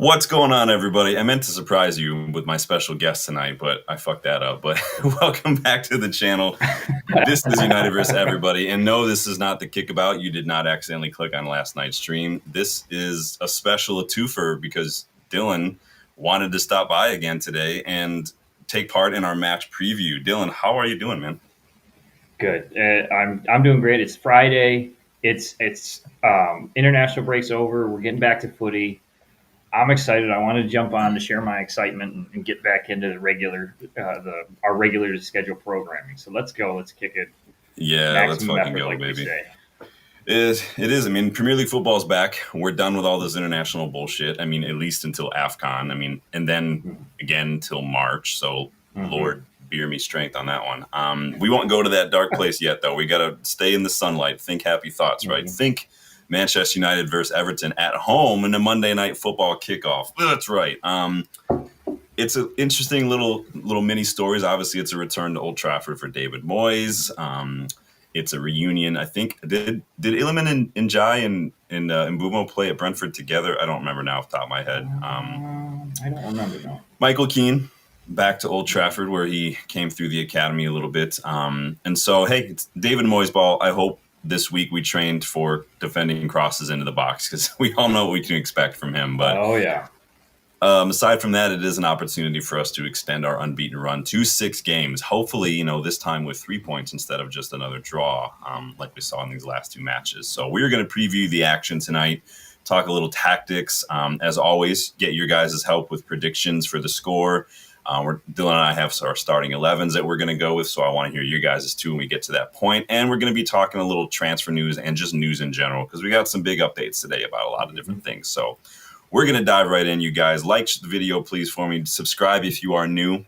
What's going on, everybody? I meant to surprise you with my special guest tonight, but I fucked that up. But welcome back to the channel. This is United vs. Everybody. And no, this is not the kickabout. You did not accidentally click on last night's stream. This is a special twofer because Dylan wanted to stop by again today and take part in our match preview. Dylan, how are you doing, man? Good. I'm doing great. It's Friday. It's international break's over. We're getting back to footy. I'm excited. I wanted to jump on to share my excitement and get back into our regular scheduled programming. So let's go. Let's kick it. Yeah, let's fucking go, baby. It is. I mean, Premier League football is back. We're done with all this international bullshit. I mean, at least until AFCON. I mean, and then again till March. So, Lord, bear me strength on that one. We won't go to that dark place yet, though. We got to stay in the sunlight. Think happy thoughts, right? Think Manchester United versus Everton at home in a Monday night football kickoff. That's right. It's an interesting little mini stories. Obviously, it's a return to Old Trafford for David Moyes. It's a reunion. I think did Iliman and Jai and Mbumo play at Brentford together? I don't remember now off the top of my head. I don't remember now. Michael Keane back to Old Trafford where he came through the academy a little bit. And so, hey, it's David Moyes-ball. I hope this week we trained for defending crosses into the box because we all know what we can expect from him. But oh yeah. Aside from that, it is an opportunity for us to extend our unbeaten run to 6 games. Hopefully, this time with 3 points instead of just another draw, like we saw in these last 2 matches. So we're going to preview the action tonight, talk a little tactics. As always, get your guys' help with predictions for the score. Dylan and I have our starting 11s that we're going to go with, so I want to hear your guys' too when we get to that point. And we're going to be talking a little transfer news and just news in general because we got some big updates today about a lot of different things. So we're going to dive right in, you guys. Like the video, please, for me. Subscribe if you are new.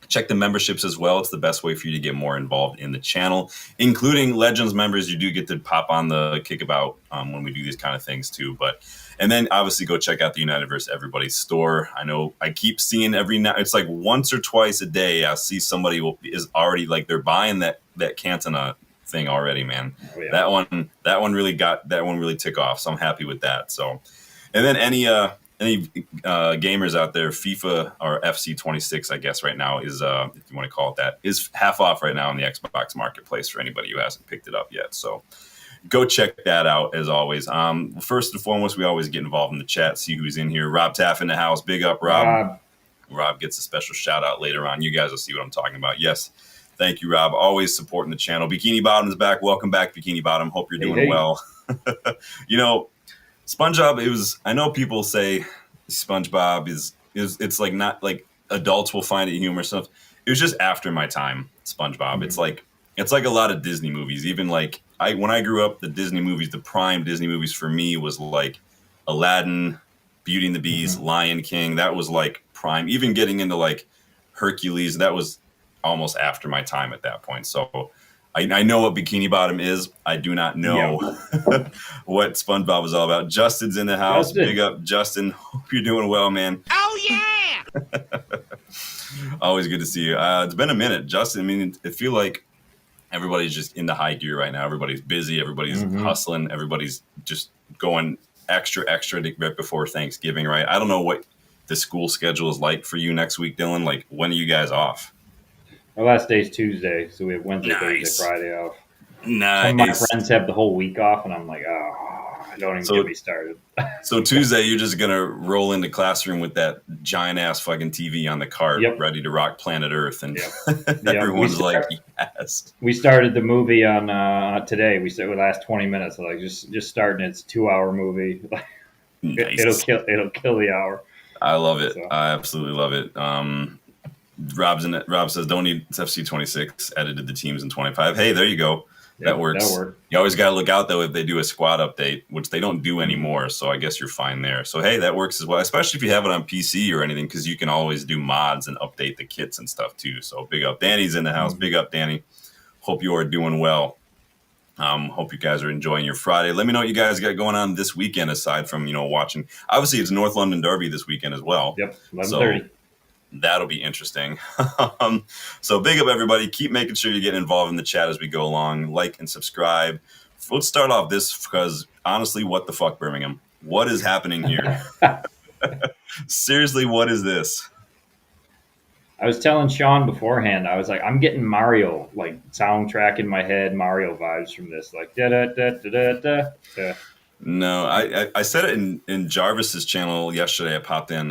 Check the memberships as well. It's the best way for you to get more involved in the channel, including Legends members. You do get to pop on the kickabout when we do these kind of things too. And then obviously go check out the United vs. Everybody store. I know I keep seeing it's like once or twice a day I see somebody is already like they're buying that Cantona thing already, man. Oh, yeah. That one really took off. So I'm happy with that. So, and then any gamers out there, FIFA or FC 26, I guess right now is, if you want to call it that, is half off right now in the Xbox marketplace for anybody who hasn't picked it up yet. So go check that out as always. First and foremost, we always get involved in the chat, see who's in here. Rob Taff in the house. Big up, Rob. Rob gets a special shout out later on. You guys will see what I'm talking about. Yes. Thank you, Rob. Always supporting the channel. Bikini Bottom is back. Welcome back, Bikini Bottom. Hope you're doing well. SpongeBob, I know people say SpongeBob is it's like not like adults will find it humorous stuff. It was just after my time, SpongeBob. It's like a lot of Disney movies. Even like when I grew up, the Disney movies, the prime Disney movies for me was like Aladdin, Beauty and the Beast, Lion King. That was like prime. Even getting into like Hercules, that was almost after my time at that point. So I know what Bikini Bottom is. I do not know what SpongeBob is all about. Justin's in the house. Justin. Big up, Justin. Hope you're doing well, man. Oh, yeah! Always good to see you. It's been a minute, Justin. I mean, I feel like everybody's just in the high gear right now. Everybody's busy. Everybody's hustling. Everybody's just going extra right before Thanksgiving, right? I don't know what the school schedule is like for you next week, Dylan. Like, when are you guys off? Our last day is Tuesday, so we have Wednesday, Thursday, Friday off. Nice. Some of my friends have the whole week off, and I'm like, don't even get me started. So Tuesday, you're just going to roll into classroom with that giant-ass fucking TV on the cart, ready to rock planet Earth, and everyone's like, yes. We started the movie on today. We said the last 20 minutes, like just starting. It's a 2-hour movie. Nice. It'll kill the hour. I love it. So. I absolutely love it. Rob says, don't need FC 26, edited the teams in 25. Hey, there you go. That works. You always got to look out, though, if they do a squad update, which they don't do anymore. So I guess you're fine there. So, hey, that works as well, especially if you have it on PC or anything, because you can always do mods and update the kits and stuff, too. So big up. Danny's in the house. Big up, Danny. Hope you are doing well. Hope you guys are enjoying your Friday. Let me know what you guys got going on this weekend, aside from, watching. Obviously, it's North London Derby this weekend as well. Yep, 11:30. So that'll be interesting. So big up, everybody. Keep making sure you get involved in the chat as we go along. Like and subscribe. Let's start off this because, honestly, what the fuck, Birmingham? What is happening here? Seriously, what is this? I was telling Sean beforehand, I was like, I'm getting Mario, like soundtrack in my head, Mario vibes from this, like da da da da da da. Da. No, I said it in Jarvis's channel yesterday. I popped in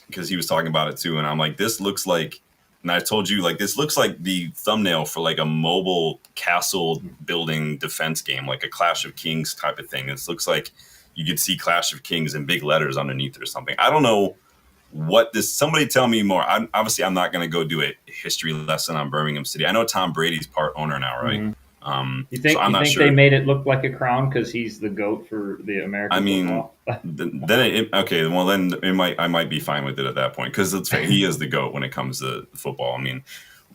because he was talking about it too, and I'm like, this looks like, and I told you like this looks like the thumbnail for like a mobile castle building defense game, like a Clash of Kings type of thing. This looks like you could see Clash of Kings in big letters underneath or something. I don't know what this. Somebody tell me more. I'm not going to go do a history lesson on Birmingham City. I know Tom Brady's part owner now, right? Mm-hmm. You So think I'm you not think sure. they made it look like a crown because he's the GOAT for the I American mean, football? okay. Well, then I might be fine with it at that point because he is the GOAT when it comes to football. I mean,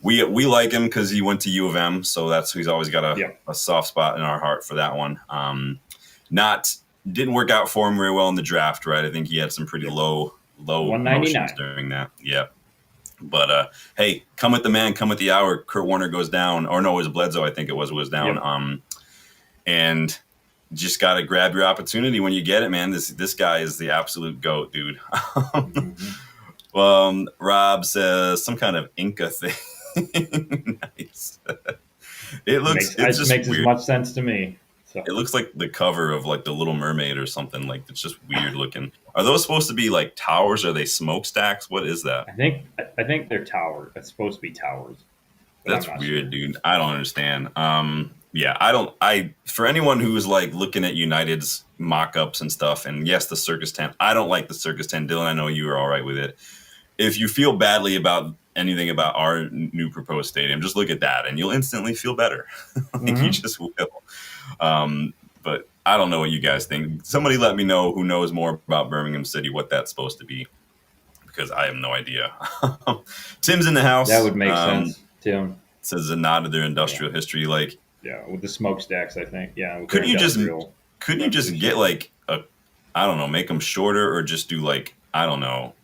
we like him because he went to U of M, so he's always got a soft spot in our heart for that one. Not didn't work out for him very well in the draft, right? I think he had some pretty low 199 emotions during that. Yeah. But hey, come with the man, come with the hour. Kurt Warner goes down, or no, it was Bledsoe. I think it was down. Yep. And just got to grab your opportunity when you get it, man. This guy is the absolute GOAT, dude. Rob says some kind of Inca thing. Nice. It looks. It's just makes weird. as much sense to me. So. It looks like the cover of like the Little Mermaid or something. Like it's just weird looking. Are those supposed to be like towers? Are they smokestacks? What is that? I think they're towers. It's supposed to be towers. That's weird, dude. I don't understand. Yeah, for anyone who's like looking at United's mock-ups and stuff, and yes, the circus tent. I don't like the circus tent, Dylan. I know you are all right with it. If you feel badly about anything about our new proposed stadium, just look at that, and you'll instantly feel better. You just will. But I don't know what you guys think. Somebody let me know who knows more about Birmingham City, what that's supposed to be, because I have no idea. Tim's in the house. That would make sense. Tim says a nod to their industrial history, like with the smokestacks. I think couldn't you just get like I don't know, make them shorter, or just do like I don't know,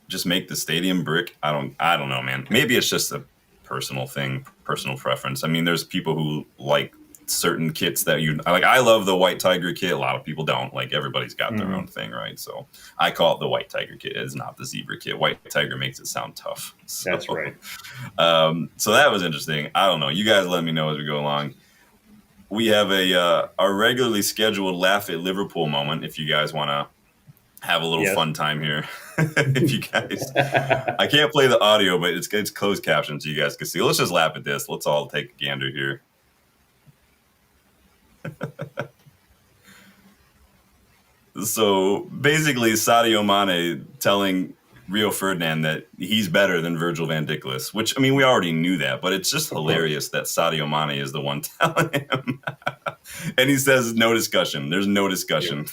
just make the stadium brick. I don't know, man. Maybe it's just a personal thing, personal preference. I mean, there's people who like certain kits that you like. I love the White Tiger kit. A lot of people don't. Like everybody's got their own thing, right? So I call it the White Tiger kit. It's not the zebra kit. White Tiger makes it sound tough. So, that's right. So that was interesting. I don't know. You guys let me know as we go along. We have our regularly scheduled laugh at Liverpool moment. If you guys want to have a little fun time here, if you guys, I can't play the audio, but it's closed caption so you guys can see. Let's just laugh at this. Let's all take a gander here. So basically, Sadio Mane telling Rio Ferdinand that he's better than Virgil van Dijk, which, I mean, we already knew that, but it's just hilarious that Sadio Mane is the one telling him. And he says, no discussion. There's no discussion.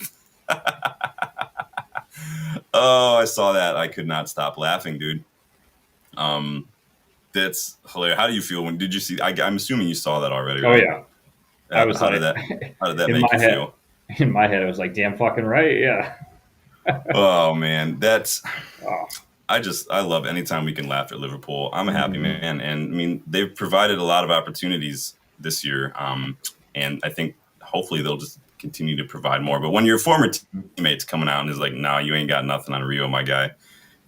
Oh, I saw that. I could not stop laughing, dude. That's hilarious. How do you feel did you see? I'm assuming you saw that already, right? Oh, yeah. I was how did that make you feel? In my head, I was like, damn fucking right. Yeah. Oh, man. I love anytime we can laugh at Liverpool. I'm a happy man. And I mean, they've provided a lot of opportunities this year. And I think hopefully they'll just continue to provide more. But when your former teammates coming out and is like, nah, you ain't got nothing on Rio, my guy,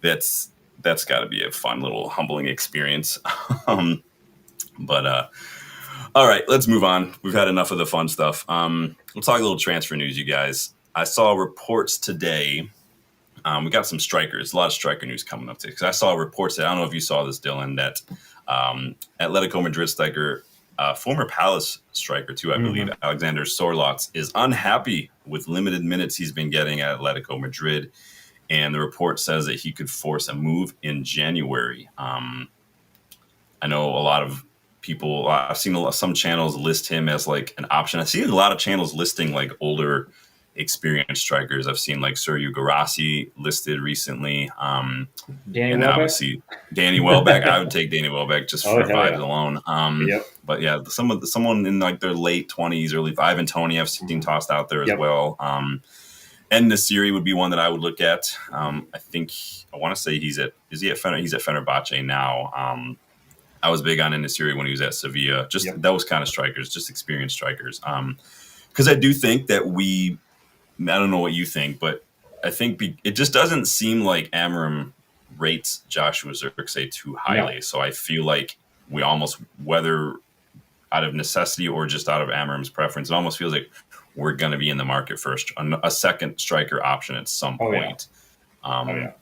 that's got to be a fun little humbling experience. All right, let's move on. We've had enough of the fun stuff. We'll talk a little transfer news, you guys. I saw reports today. We got some strikers, a lot of striker news coming up today. Because I saw reports that, I don't know if you saw this, Dylan, that Atletico Madrid striker, former Palace striker too, I believe, Alexander Sorlots, is unhappy with limited minutes he's been getting at Atletico Madrid. And the report says that he could force a move in January. I know a lot of people, I've seen some channels list him as like an option. I've seen a lot of channels listing like older experienced strikers. I've seen like Sergio Guirassy listed recently. Danny and Welbeck? Obviously Danny Welbeck. I would take Danny Welbeck just for vibes alone. But yeah, someone in like their late 20s, early Ivan Toney I've seen tossed out there as well. And Nasiri would be one that I would look at. I want to say he's at Fenerbahce now. I was big on Nasiri when he was at Sevilla. Just those kind of strikers, just experienced strikers. Because I do think that I don't know what you think, but I think it just doesn't seem like Amorim rates Joshua Zirkzee too highly. No. So I feel like we almost, whether out of necessity or just out of Amorim's preference, it almost feels like we're going to be in the market for a second striker option at some Oh yeah. point. Oh yeah.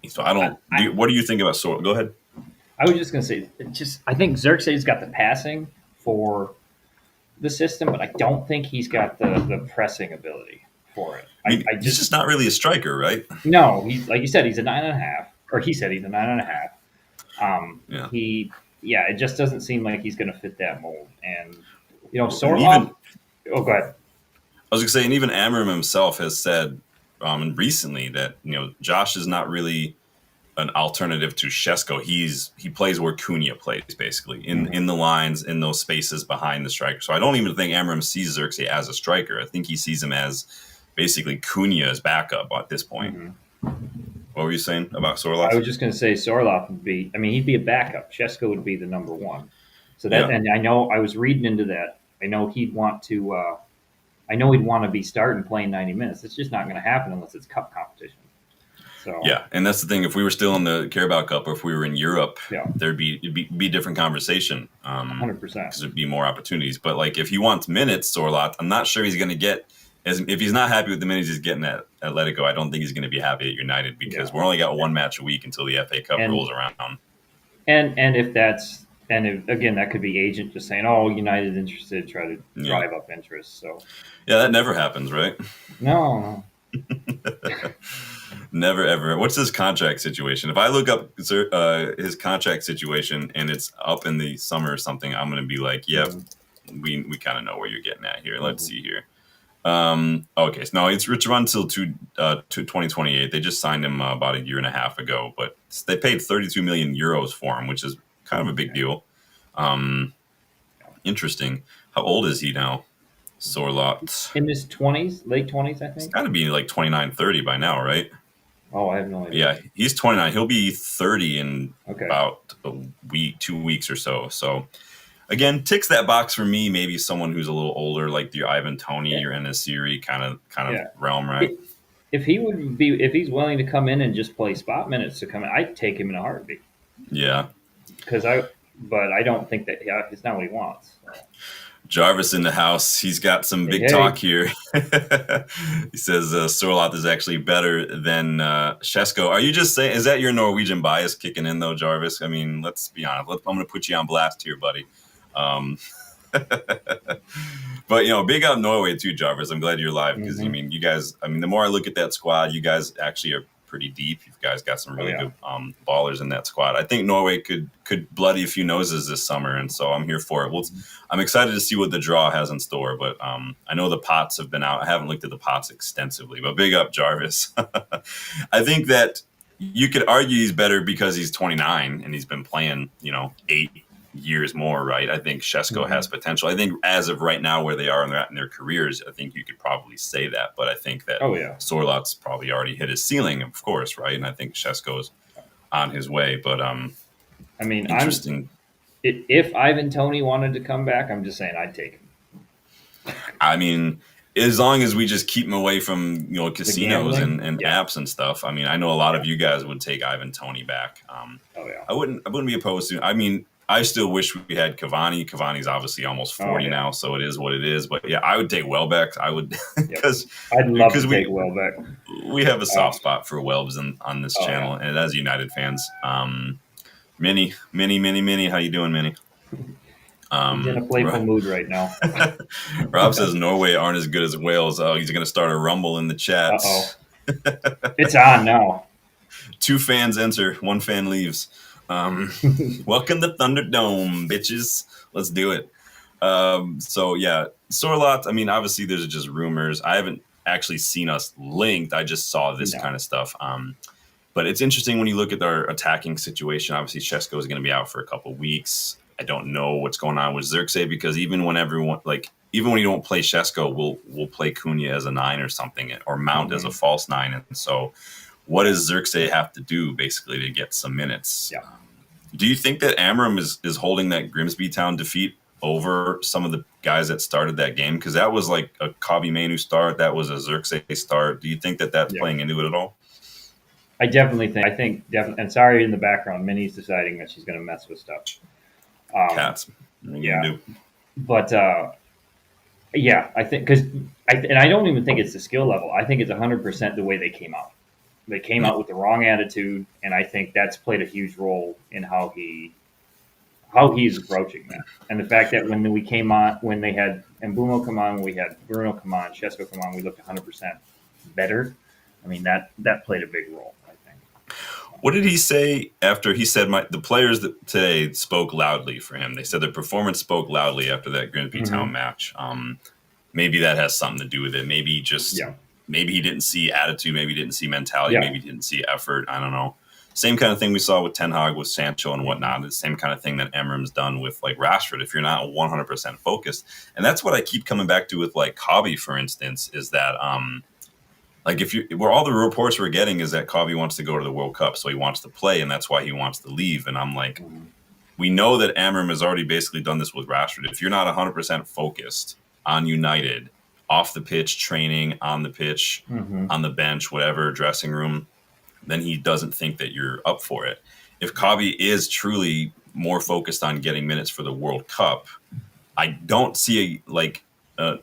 So I don't. What do you think about Go ahead. I was just going to say, I think Xerxes got the passing for the system, but I don't think he's got the pressing ability for it. I mean, he's just not really a striker, right? No, he's like you said, he's a 9.5, or he said he's a 9.5. Yeah. It just doesn't seem like he's going to fit that mold. And Sorloth. Oh, go ahead. I was going to say, and even Amorim himself has said recently that Josh is not really an alternative to Šeško. He plays where Cunha plays, basically in the lines, in those spaces behind the striker. So I don't even think Amorim sees Xerxes as a striker. I think he sees him as basically Cunha's backup at this point. Mm-hmm. What were you saying about Sorloth? I was just going to say Sorloth would be. I mean, he'd be a backup. Šeško would be the number one. So that, and I know I was reading into that. I know he'd want to. I know he'd want to be starting playing 90 minutes. It's just not going to happen unless it's cup competition. So yeah, and that's the thing. If we were still in the Carabao Cup, or if we were in Europe, it'd be a different conversation. 100%, because there'd be more opportunities. But like, if he wants minutes, Sorloth, I'm not sure he's going to get. If he's not happy with the minutes he's getting at Atletico, I don't think he's going to be happy at United, because we're only got one match a week until the FA Cup rolls around. And if that's again, that could be agent just saying, "Oh, United's interested," try to drive up interest. So yeah, that never happens, right? No. Never ever. What's his contract situation? If I look up his contract situation and it's up in the summer or something, I'm going to be like, "Yep, we kind of know where you're getting at here." Let's see here. Okay, so no, it's run until 2028. They just signed him about a year and a half ago, but they paid 32 million euros for him, which is kind of a big deal. Interesting. How old is he now? Sorloth. In his 20s, late 20s, I think. It's got to be like 29, 30 by now, right? Oh, I have no idea. Yeah, he's 29. He'll be 30 in about a week, 2 weeks or so. So, again, ticks that box for me. Maybe someone who's a little older, like your Ivan Toney, your Enesiri kind of realm, right? If he's willing to come in and just play spot minutes to come in, I'd take him in a heartbeat. Yeah, but I don't think that it's not what he wants. So. Jarvis in the house. He's got some big talk here. He says Sorloth is actually better than Šeško. Are you just saying, is that your Norwegian bias kicking in, though, Jarvis? I mean, let's be honest. I'm going to put you on blast here, buddy. But, big up Norway, too, Jarvis. I'm glad you're live because, you guys, the more I look at that squad, you guys actually are pretty deep. You guys got some really good ballers in that squad. I think Norway could bloody a few noses this summer, and so I'm here for it. I'm excited to see what the draw has in store, but I know the pots have been out. I haven't looked at the pots extensively, but big up Jarvis. I think that you could argue he's better because he's 29 and he's been playing, 8 years more, right? I think Šeško has potential. I think as of right now, where they are in their careers, I think you could probably say that. But I think that Sorloth's probably already hit his ceiling, of course, right? And I think Šeško's on his way. But interesting. If Ivan Toney wanted to come back, I'm just saying I'd take him. As long as we just keep him away from casinos and apps and stuff. I know a lot of you guys would take Ivan Toney back. I wouldn't be opposed to. I still wish we had Cavani. Cavani's obviously almost 40 now, so it is what it is. But yeah, I would take Welbeck. I would because I'd love to take Welbeck. We have a soft spot for Welbs on this channel, and as United fans, Minnie, how you doing, Minnie? He's in a playful mood right now. Rob says Norway aren't as good as Wales. Oh, he's going to start a rumble in the chat. It's on now. 2 fans enter, 1 fan leaves. Welcome to Thunderdome, bitches. Let's do it. So yeah, Sorloth. Obviously there's just rumors. I haven't actually seen us linked. I just saw this kind of stuff. But it's interesting when you look at our attacking situation. Obviously, Šeško is going to be out for a couple weeks. I don't know what's going on with Zirkzee, because even when you don't play Šeško, we'll play Cunha as a 9 or something, or Mount as a false 9. And so, what does Zirkzee have to do basically to get some minutes? Do you think that Amorim is holding that Grimsby Town defeat over some of the guys that started that game? Because that was like a Kobe Manu start. That was a Xerxes start. Do you think that that's Yeah. playing into it at all? I definitely think, and sorry in the background, Minnie's deciding that she's going to mess with stuff. Cats. What are you Yeah. gonna do? But yeah, I think and I don't even think it's the skill level. I think it's 100% the way they came out. They came out with the wrong attitude, and I think that's played a huge role in how he's approaching that. And the fact that when we came on, when they had Mbumo come on, we had Bruno come on, Shesko come on, we looked 100% better. I mean, that played a big role, I think. What did he say after he said the players that today spoke loudly for him? They said their performance spoke loudly after that Grimsby Town match. Maybe that has something to do with it. Maybe maybe he didn't see attitude. Maybe he didn't see mentality. Maybe he didn't see effort. I don't know. Same kind of thing we saw with Ten Hag, with Sancho and whatnot. The same kind of thing that Amorim's done with like Rashford. If you're not 100% focused, and that's what I keep coming back to with like Kobe, for instance, is that like where all the reports we're getting is that Kobe wants to go to the World Cup, so he wants to play, and that's why he wants to leave. And I'm like, we know that Amorim has already basically done this with Rashford. If you're not 100% focused on United, off the pitch, training, on the pitch, on the bench, whatever, dressing room, then he doesn't think that you're up for it. If Kobe is truly more focused on getting minutes for the World Cup, I don't see a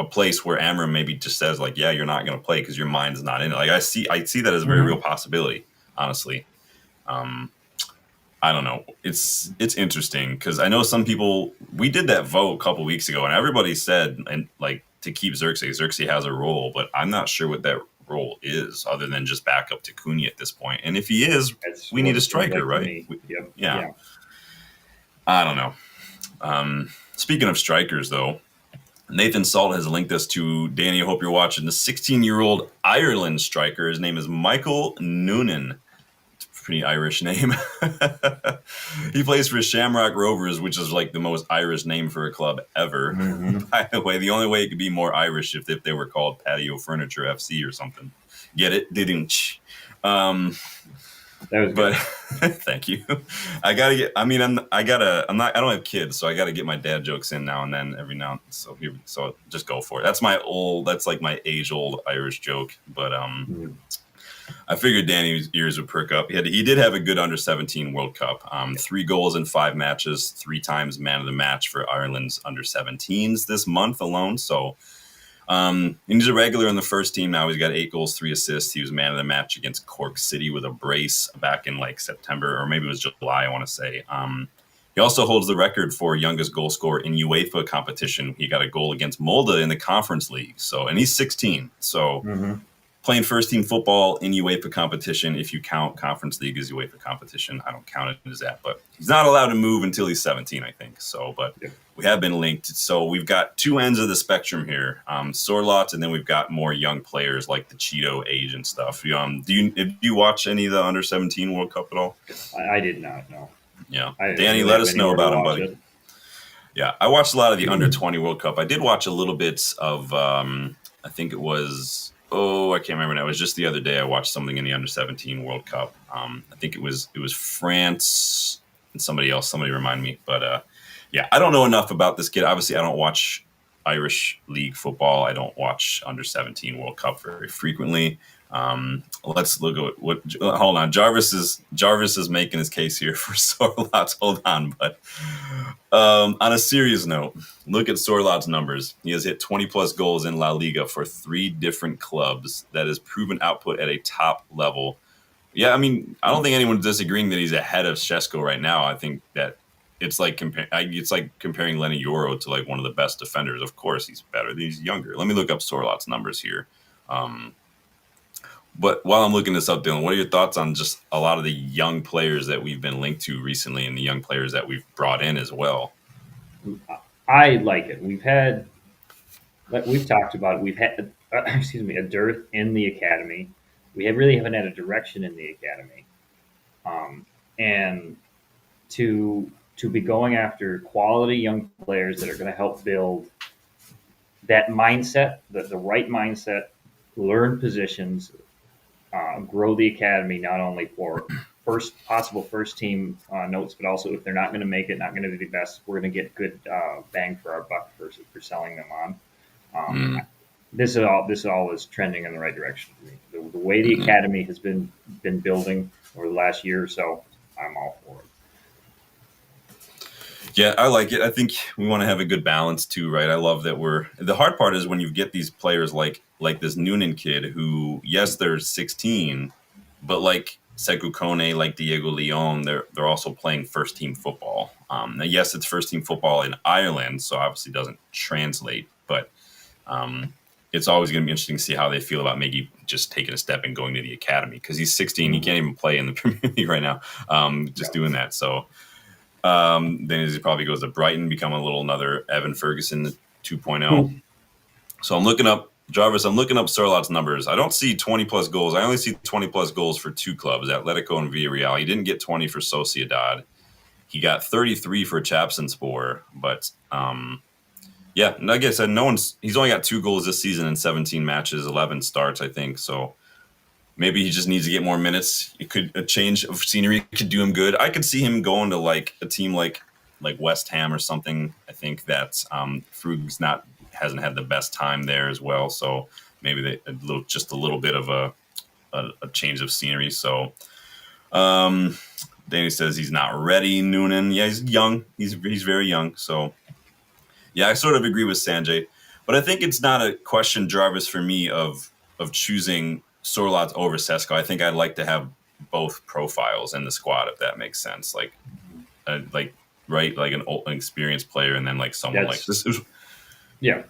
place where Amorim maybe just says like, yeah, you're not going to play because your mind's not in it. Like I see that as a very real possibility, honestly. I don't know. It's interesting because I know some people. We did that vote a couple weeks ago, and everybody said and like to keep Xerxes. Xerxes has a role, but I'm not sure what that role is, other than just back up to Cunha at this point. And if he is, we need a striker, right? Yeah. I don't know. Speaking of strikers, though, Nathan Salt has linked us to Danny. I hope you're watching the 16-year-old Ireland striker. His name is Michael Noonan. Pretty Irish name. He plays for Shamrock Rovers, which is like the most Irish name for a club ever. By the way, the only way it could be more Irish if they were called Patio Furniture FC or something. Get it? Didn't. That was good. Thank you. I gotta get. I mean, I don't have kids, so I gotta get my dad jokes in now and then, every now. So just go for it. That's like my age-old Irish joke, but I figured Danny's ears would perk up. He did have a good under-17 World Cup. 3 goals in 5 matches, 3 times man of the match for Ireland's under-17s this month alone. So he's a regular in the first team now. He's got 8 goals, 3 assists. He was man of the match against Cork City with a brace back in like September, or maybe it was July, I want to say. He also holds the record for youngest goal scorer in UEFA competition. He got a goal against Molde in the Conference League. And he's 16. So playing first-team football in UEFA competition, if you count Conference League as UEFA competition. I don't count it as that, but he's not allowed to move until he's 17, I think. So, but we have been linked. So we've got 2 ends of the spectrum here, Sorlots, and then we've got more young players like the Cheeto age and stuff. Do you watch any of the under-17 World Cup at all? I did not, no. Yeah. Danny, let us know about him, buddy. Yeah, I watched a lot of the under-20 World Cup. I did watch a little bit of, I think it was... I can't remember now. It was just the other day I watched something in the under-17 World Cup. I think it was France and somebody remind me. But yeah, I don't know enough about this kid. Obviously, I don't watch Irish League football. I don't watch under-17 World Cup very frequently. Let's look at what. Hold on, Jarvis is making his case here for Sorlots. Hold on, but on a serious note, look at Sorlots' numbers. He has hit 20+ goals in La Liga for 3 different clubs. That is proven output at a top level. Yeah, I mean, I don't think anyone's disagreeing that he's ahead of Shesko right now. I think that it's like comparing Lenny Yoro to like one of the best defenders. Of course, he's better. He's younger. Let me look up Sorlots' numbers here. But while I'm looking this up, Dylan, what are your thoughts on just a lot of the young players that we've been linked to recently and the young players that we've brought in as well? I like it. We've talked about it. We've had, a dearth in the academy. We really haven't had a direction in the academy. And to be going after quality young players that are going to help build that mindset, the right mindset, learn positions, grow the academy not only for possible first team notes, but also if they're not going to make it, not going to be the best, we're going to get good bang for our buck for selling them on. Mm, This all is trending in the right direction for me. The way the mm-hmm. academy has been building over the last year or so, I'm all for it. Yeah, I like it. I think we want to have a good balance too, right? I love that the hard part is when you get these players like this Noonan kid who, yes, they're 16, but like Sekou Kone, like Diego Leon, they're also playing first team football. Now, yes, it's first team football in Ireland, so obviously doesn't translate, but um, it's always going to be interesting to see how they feel about maybe just taking a step and going to the academy because he's 16, he can't even play in the Premier League right now. Just doing that, so. Then he probably goes to Brighton, become another Evan Ferguson 2.0. So I'm looking up Jarvis. I'm looking up Sørloth's numbers. I don't see 20 plus goals. I only see 20 plus goals for two clubs, Atletico and Villarreal. He didn't get 20 for Sociedad. He got 33 for Trabzonspor, but yeah, like I said, he's only got 2 goals this season in 17 matches, 11 starts, I think. So maybe he just needs to get more minutes. A change of scenery could do him good. I could see him going to like a team like West Ham or something. I think that Frug's hasn't had the best time there as well. So maybe just a little bit of a change of scenery. So Danny says he's not ready. Noonan, yeah, he's young. He's very young. So yeah, I sort of agree with Sanjay, but I think it's not a question, Jarvis, for me of choosing Sørloth over Sesko. I think I'd like to have both profiles in the squad, if that makes sense. Right, like an experienced player, and then like someone like this. Yeah,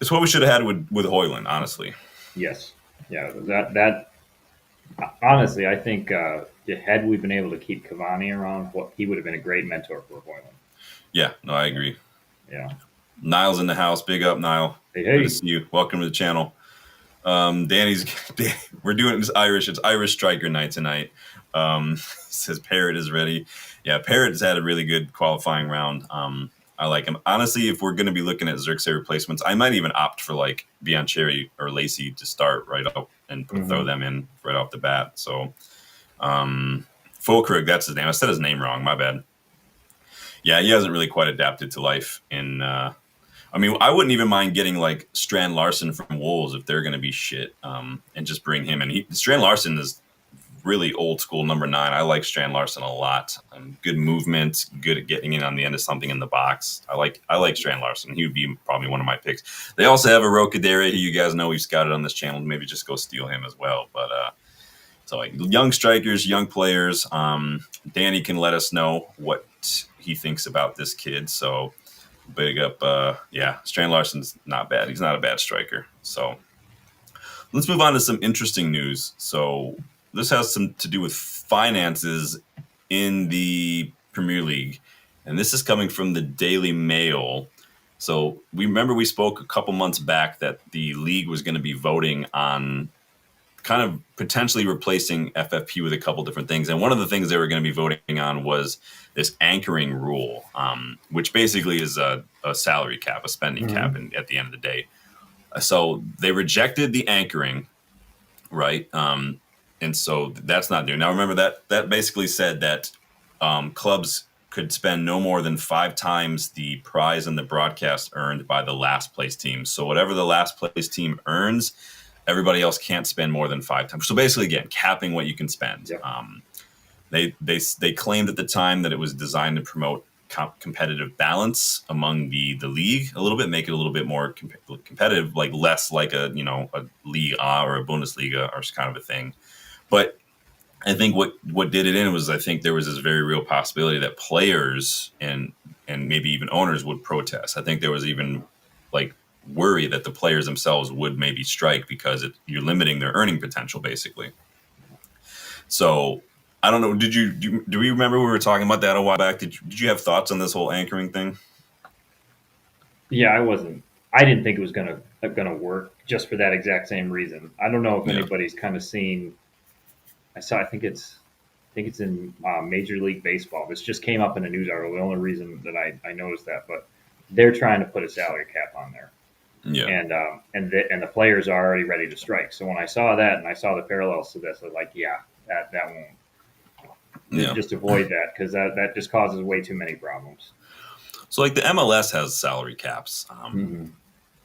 it's what we should have had with Højlund, honestly. yes, yeah. That honestly, I think had we been able to keep Cavani around, he would have been a great mentor for Højlund. Yeah, no, I agree. Yeah. Niall's in the house. Big up, Niall. Hey. Good to see you. Welcome to the channel. We're doing this Irish. It's Irish striker night tonight. Says Parrot is ready. Yeah, Parrot's had a really good qualifying round. I like him. Honestly, if we're going to be looking at Xerxes replacements, I might even opt for like Biancheri or Lacey to start right up and throw them in right off the bat. So, Fulkrug, that's his name. I said his name wrong. My bad. Yeah, he hasn't really quite adapted to life in. I mean, I wouldn't even mind getting like Strand Larson from Wolves if they're going to be shit, and just bring him in. Strand Larson is really old school number 9. I like Strand Larson a lot. Good movement, good at getting in on the end of something in the box. I like Strand Larson. He would be probably one of my picks. They also have a Rokadere, who you guys know we've scouted on this channel. Maybe just go steal him as well. But so like young strikers, young players. Danny can let us know what he thinks about this kid. So. Big up, Strand Larson's not bad. He's not a bad striker. So let's move on to some interesting news. So this has some to do with finances in the Premier League, and this is coming from the Daily Mail. So we spoke a couple months back that the league was going to be voting on kind of potentially replacing FFP with a couple different things. And one of the things they were going to be voting on was this anchoring rule, which basically is a salary cap, a spending cap at the end of the day. So they rejected the anchoring, right? And so that's not new. Now, remember that basically said that clubs could spend no more than 5 times the prize and the broadcast earned by the last place team. So whatever the last place team earns, everybody else can't spend more than 5 times. So basically, again, capping what you can spend. Yep. They claimed at the time that it was designed to promote competitive balance among the league a little bit, make it a little bit more competitive, like less like a Liga or a Bundesliga or kind of a thing. But I think what did it in was I think there was this very real possibility that players and maybe even owners would protest. I think there was even like worry that the players themselves would maybe strike because you're limiting their earning potential, basically. So I don't know. Do we remember we were talking about that a while back? Did you have thoughts on this whole anchoring thing? Yeah, I didn't think it was gonna work just for that exact same reason. I don't know if anybody's kind of seen. I think it's in Major League Baseball. This just came up in a news article. The only reason that I noticed that, but they're trying to put a salary cap on there. Yeah, and the players are already ready to strike. So when I saw that and I saw the parallels to this, I was like, yeah, that won't. to Yeah. just avoid that, because that just causes way too many problems. So like the MLS has salary caps, Mm-hmm.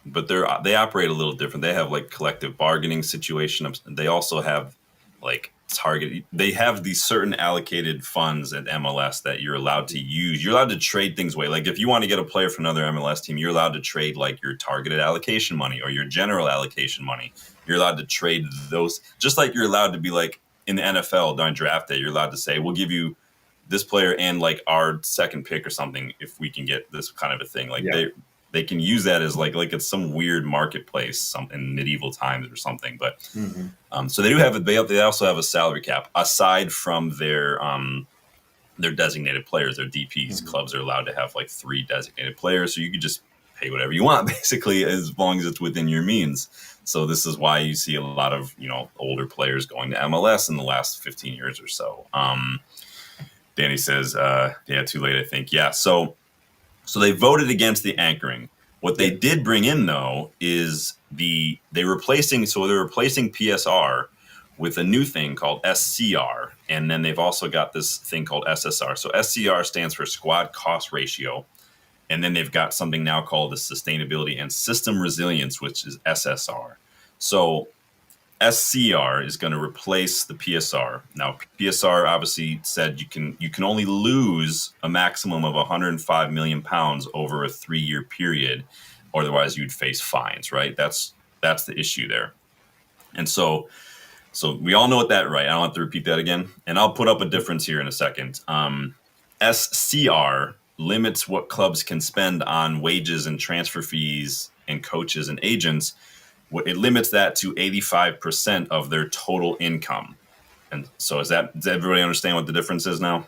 but they operate a little different. They have like collective bargaining situation. They also have like target. They have these certain allocated funds at MLS that you're allowed to use. You're allowed to trade things away. Like if you want to get a player from another MLS team, you're allowed to trade like your targeted allocation money or your general allocation money. You're allowed to trade those, just like you're allowed to be like in the NFL during draft day. You're allowed to say, we'll give you this player and like our second pick or something if we can get this kind of a thing. Like Yeah. they can use that as like it's some weird marketplace, some in medieval times or something. But Mm-hmm. so they do have they also have a salary cap aside from their designated players, their DPs. Mm-hmm. Clubs are allowed to have like 3 designated players, so you could just pay whatever you want basically as long as it's within your means. So this is why you see a lot of older players going to MLS in the last 15 years or so. Danny says, yeah, too late, I think. Yeah, so they voted against the anchoring. What they Yeah. did bring in though is they're replacing PSR with a new thing called SCR, and then they've also got this thing called SSR. So SCR stands for squad cost ratio, and then they've got something now called the sustainability and system resilience, which is SSR. So SCR is going to replace the PSR. Now, PSR obviously said you can only lose a maximum of 105 million pounds over a 3-year period, or otherwise you'd face fines. Right? That's the issue there. And so we all know what that, right? I don't have to repeat that again. And I'll put up a difference here in a second. SCR limits what clubs can spend on wages and transfer fees and coaches and agents. It limits that to 85% of their total income. And so does everybody understand what the difference is now?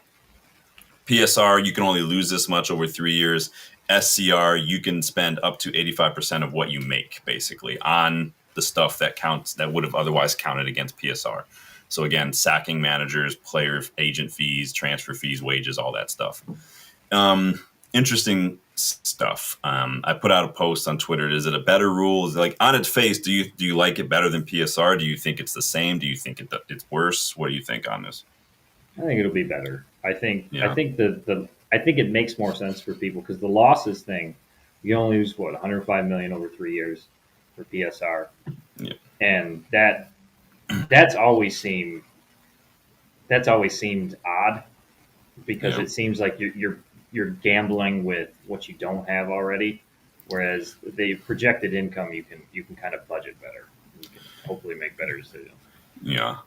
PSR, you can only lose this much over 3 years. SCR, you can spend up to 85% of what you make, basically, on the stuff that counts that would have otherwise counted against PSR. So again, sacking managers, player agent fees, transfer fees, wages, all that stuff. Interesting stuff. I put out a post on Twitter. Is it a better rule? Is it like on its face, do you like it better than PSR? Do you think it's the same? Do you think it's worse? What do you think on this? I think it'll be better. I Yeah. think I think it makes more sense for people, because the losses thing, you only lose what, 105 million over 3 years for PSR, Yeah. and that's always seemed odd, because Yeah. it seems like you're gambling with what you don't have already, whereas the projected income, you can kind of budget better. You can hopefully make better decisions. Yeah.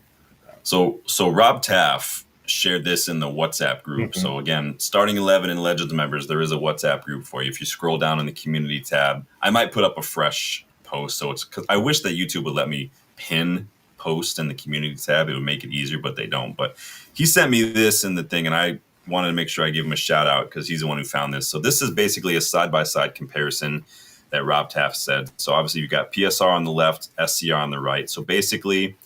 So Rob Taff shared this in the WhatsApp group. Mm-hmm. So again, starting 11 and Legends members, there is a WhatsApp group for you. If you scroll down in the community tab, I might put up a fresh post. So it's because I wish that YouTube would let me pin post in the community tab. It would make it easier, but they don't. But he sent me this in the thing, and I wanted to make sure I give him a shout out because he's the one who found this. So this is basically a side-by-side comparison that Rob Taff said. So obviously you've got PSR on the left, SCR on the right. So basically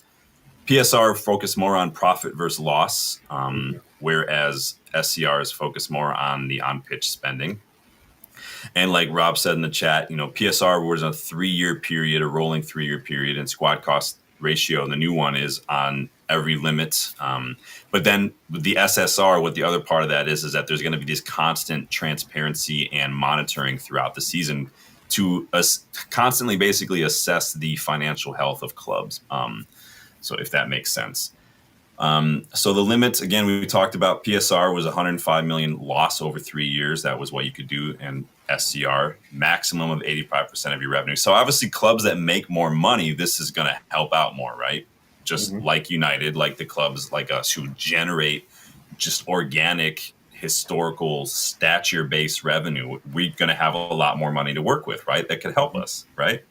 PSR focus more on profit versus loss, whereas SCR is focused more on the on-pitch spending. And like Rob said in the chat, PSR was a 3-year period, a rolling 3-year period, and squad cost ratio. The new one is on every limit. But then with the SSR, what the other part of that is that there's going to be this constant transparency and monitoring throughout the season to constantly basically assess the financial health of clubs. So if that makes sense. So the limits, again, we talked about PSR was 105 million loss over 3 years. That was what you could do. And SCR, maximum of 85% of your revenue. So obviously clubs that make more money, this is going to help out more, right? Just like United, like the clubs like us who generate just organic, historical, stature-based revenue, we're going to have a lot more money to work with, right? That could help us, right?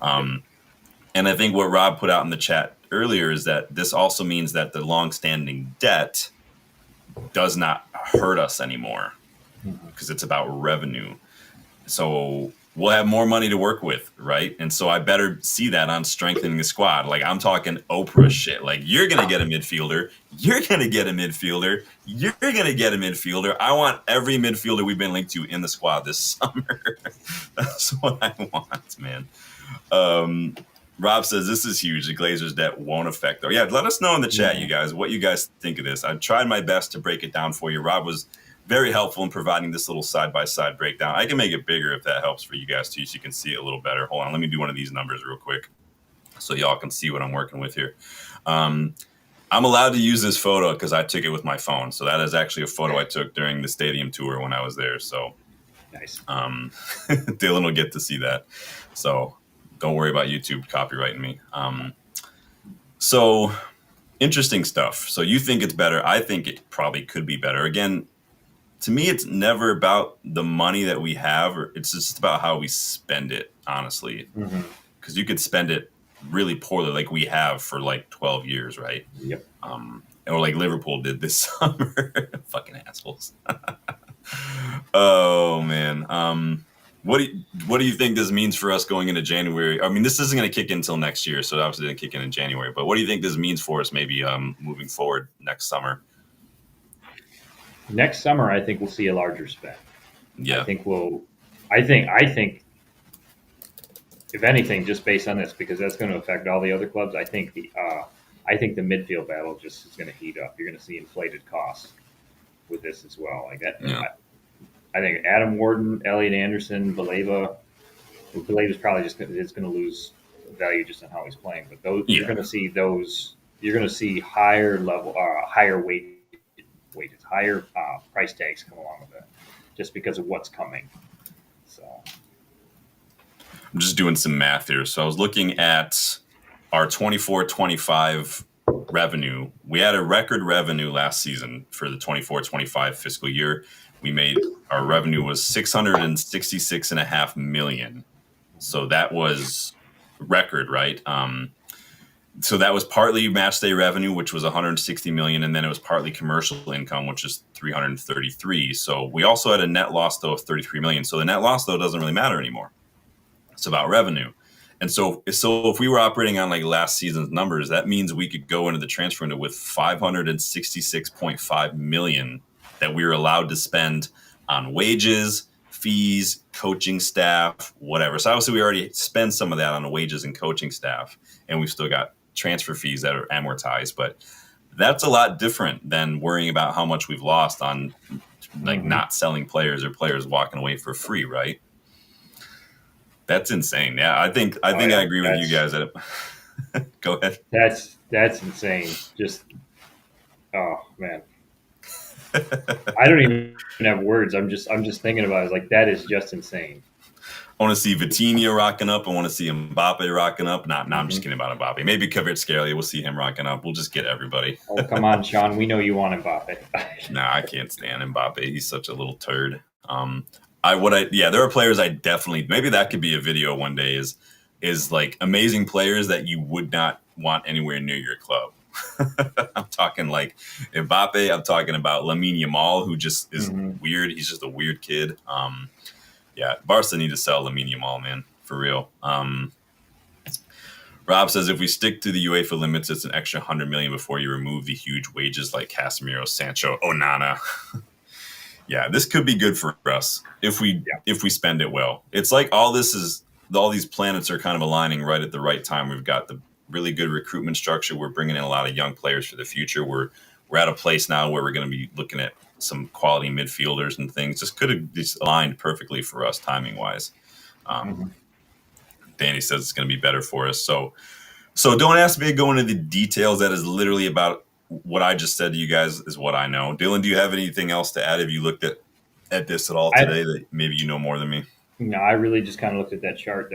And I think what Rob put out in the chat earlier is that this also means that the long-standing debt does not hurt us anymore because it's about revenue. So we'll have more money to work with, right? And so I better see that on strengthening the squad. Like I'm talking Oprah shit. Like you're going to get a midfielder. You're going to get a midfielder. You're going to get a midfielder. I want every midfielder we've been linked to in the squad this summer. That's what I want, man. Rob says this is huge. The Glazers' debt won't affect though. Yeah, let us know in the chat, you guys, what you guys think of this. I tried my best to break it down for you. Rob was very helpful in providing this little side-by-side breakdown. I can make it bigger if that helps for you guys too, so you can see it a little better. Hold on, let me do one of these numbers real quick so y'all can see what I'm working with here. I'm allowed to use this photo because I took it with my phone. So that is actually a photo I took during the stadium tour when I was there. So nice. Dylan will get to see that. So don't worry about YouTube copyrighting me. So interesting stuff. So you think it's better. I think it probably could be better. Again, to me, it's never about the money that we have. Or it's just about how we spend it, honestly. Because you could spend it really poorly like we have for like 12 years, right? Yep. Or like Liverpool did this summer. Fucking assholes. Oh, man. What do you think this means for us going into January? I mean, this isn't going to kick in until next year, so it obviously didn't kick in January. But what do you think this means for us maybe moving forward next summer? Next summer, I think we'll see a larger spend. Yeah. I think if anything, just based on this, because that's going to affect all the other clubs, I think the midfield battle just is going to heat up. You're going to see inflated costs with this as well. Like that, Yeah. I think Adam Warden, Elliot Anderson, Baleva's probably just going to lose value just on how he's playing. But those you're going to see those. You're going to see higher level, higher wages, higher price tags come along with it, just because of what's coming. So. I'm just doing some math here. So I was looking at our 24-25 revenue. We had a record revenue last season for the 24-25 fiscal year. Our revenue was $666.5 million. So that was record, right? So that was partly match day revenue, which was $160 million, and then it was partly commercial income, which is $333. So we also had a net loss though of $33 million. So the net loss though doesn't really matter anymore. It's about revenue. And so if we were operating on like last season's numbers, that means we could go into the transfer window with $566.5 million that we were allowed to spend on wages, fees, coaching staff, whatever. So obviously we already spend some of that on the wages and coaching staff, and we've still got transfer fees that are amortized. But that's a lot different than worrying about how much we've lost on like not selling players or players walking away for free, right? That's insane. Yeah, I think I agree with you guys. Go ahead. That's insane. Just oh man, I don't even have words. I'm just thinking about it. Like that is just insane. I want to see Vitinha rocking up. I want to see Mbappe rocking up. No, I'm just kidding about Mbappe. Maybe Kvaratskhelia. We'll see him rocking up. We'll just get everybody. Oh come on, Sean. We know you want Mbappe. Nah, I can't stand Mbappe. He's such a little turd. There are players I definitely, maybe that could be a video one day, is like amazing players that you would not want anywhere near your club. I'm talking like Mbappe. I'm talking about Lamine Yamal, who just is weird. He's just a weird kid. Barca need to sell Lamine Yamal, man, for real. Rob says if we stick to the UEFA limits, it's an extra $100 million before you remove the huge wages like Casemiro, Sancho, Onana. Yeah, this could be good for us if we spend it well. It's like all these planets are kind of aligning right at the right time. We've got the really good recruitment structure. We're bringing in a lot of young players for the future. We're at a place now where we're going to be looking at some quality midfielders and things. This could have just aligned perfectly for us timing wise. Danny says it's going to be better for us. So don't ask me to go into the details. That is literally about what I just said to you guys is what I know. Dylan, do you have anything else to add? Have you looked at this at all today that maybe you know more than me? No, I really just kind of looked at that chart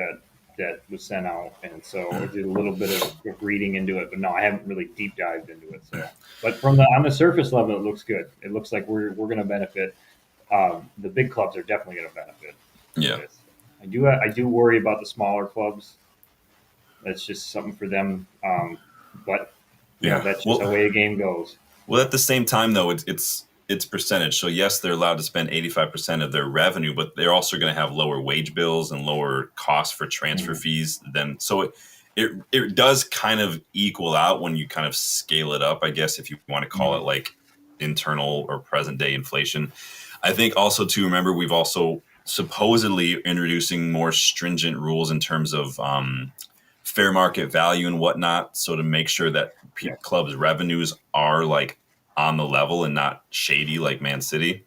that was sent out, and so I did a little bit of reading into it. But no, I haven't really deep dived into it. So, but on the surface level, it looks good. It looks like we're going to benefit. The big clubs are definitely going to benefit. Yeah, I do worry about the smaller clubs. That's just something for them. But that's just the way the game goes. Well, at the same time, though, it's percentage. So yes, they're allowed to spend 85% of their revenue, but they're also going to have lower wage bills and lower costs for transfer fees. So it does kind of equal out when you kind of scale it up, I guess, if you want to call it like internal or present day inflation. I think also to remember, we've also supposedly introducing more stringent rules in terms of fair market value and whatnot. So to make sure that clubs' revenues are like on the level and not shady like Man City.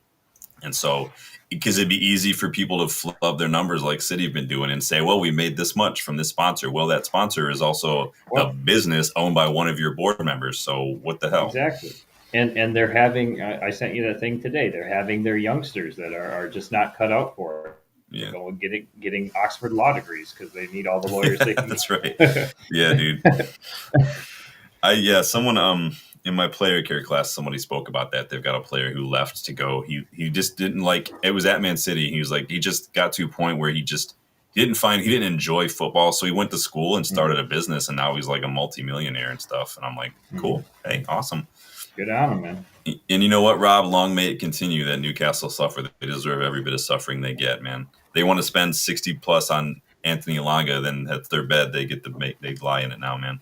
And so, because it'd be easy for people to flub their numbers like City have been doing and say, well, we made this much from this sponsor. Well, that sponsor is also a business owned by one of your board members. So what the hell? Exactly. And they're having, I sent you that thing today. They're having their youngsters that are just not cut out for it. Yeah. Going getting Oxford law degrees because they need all the lawyers they can. That's right. Yeah, dude. Someone in my player care class, somebody spoke about that. They've got a player who left to go. He just didn't like it. Was at Man City. He was like, he just got to a point where he didn't enjoy football, so he went to school and started a business, and now he's like a multimillionaire and stuff. And I'm like, cool, hey, awesome. Good on him, man. And you know what, Rob? Long may it continue that Newcastle suffer. They deserve every bit of suffering they get, man. They want to spend 60 plus on Anthony Elanga, then that's their bed. They lie in it now, man.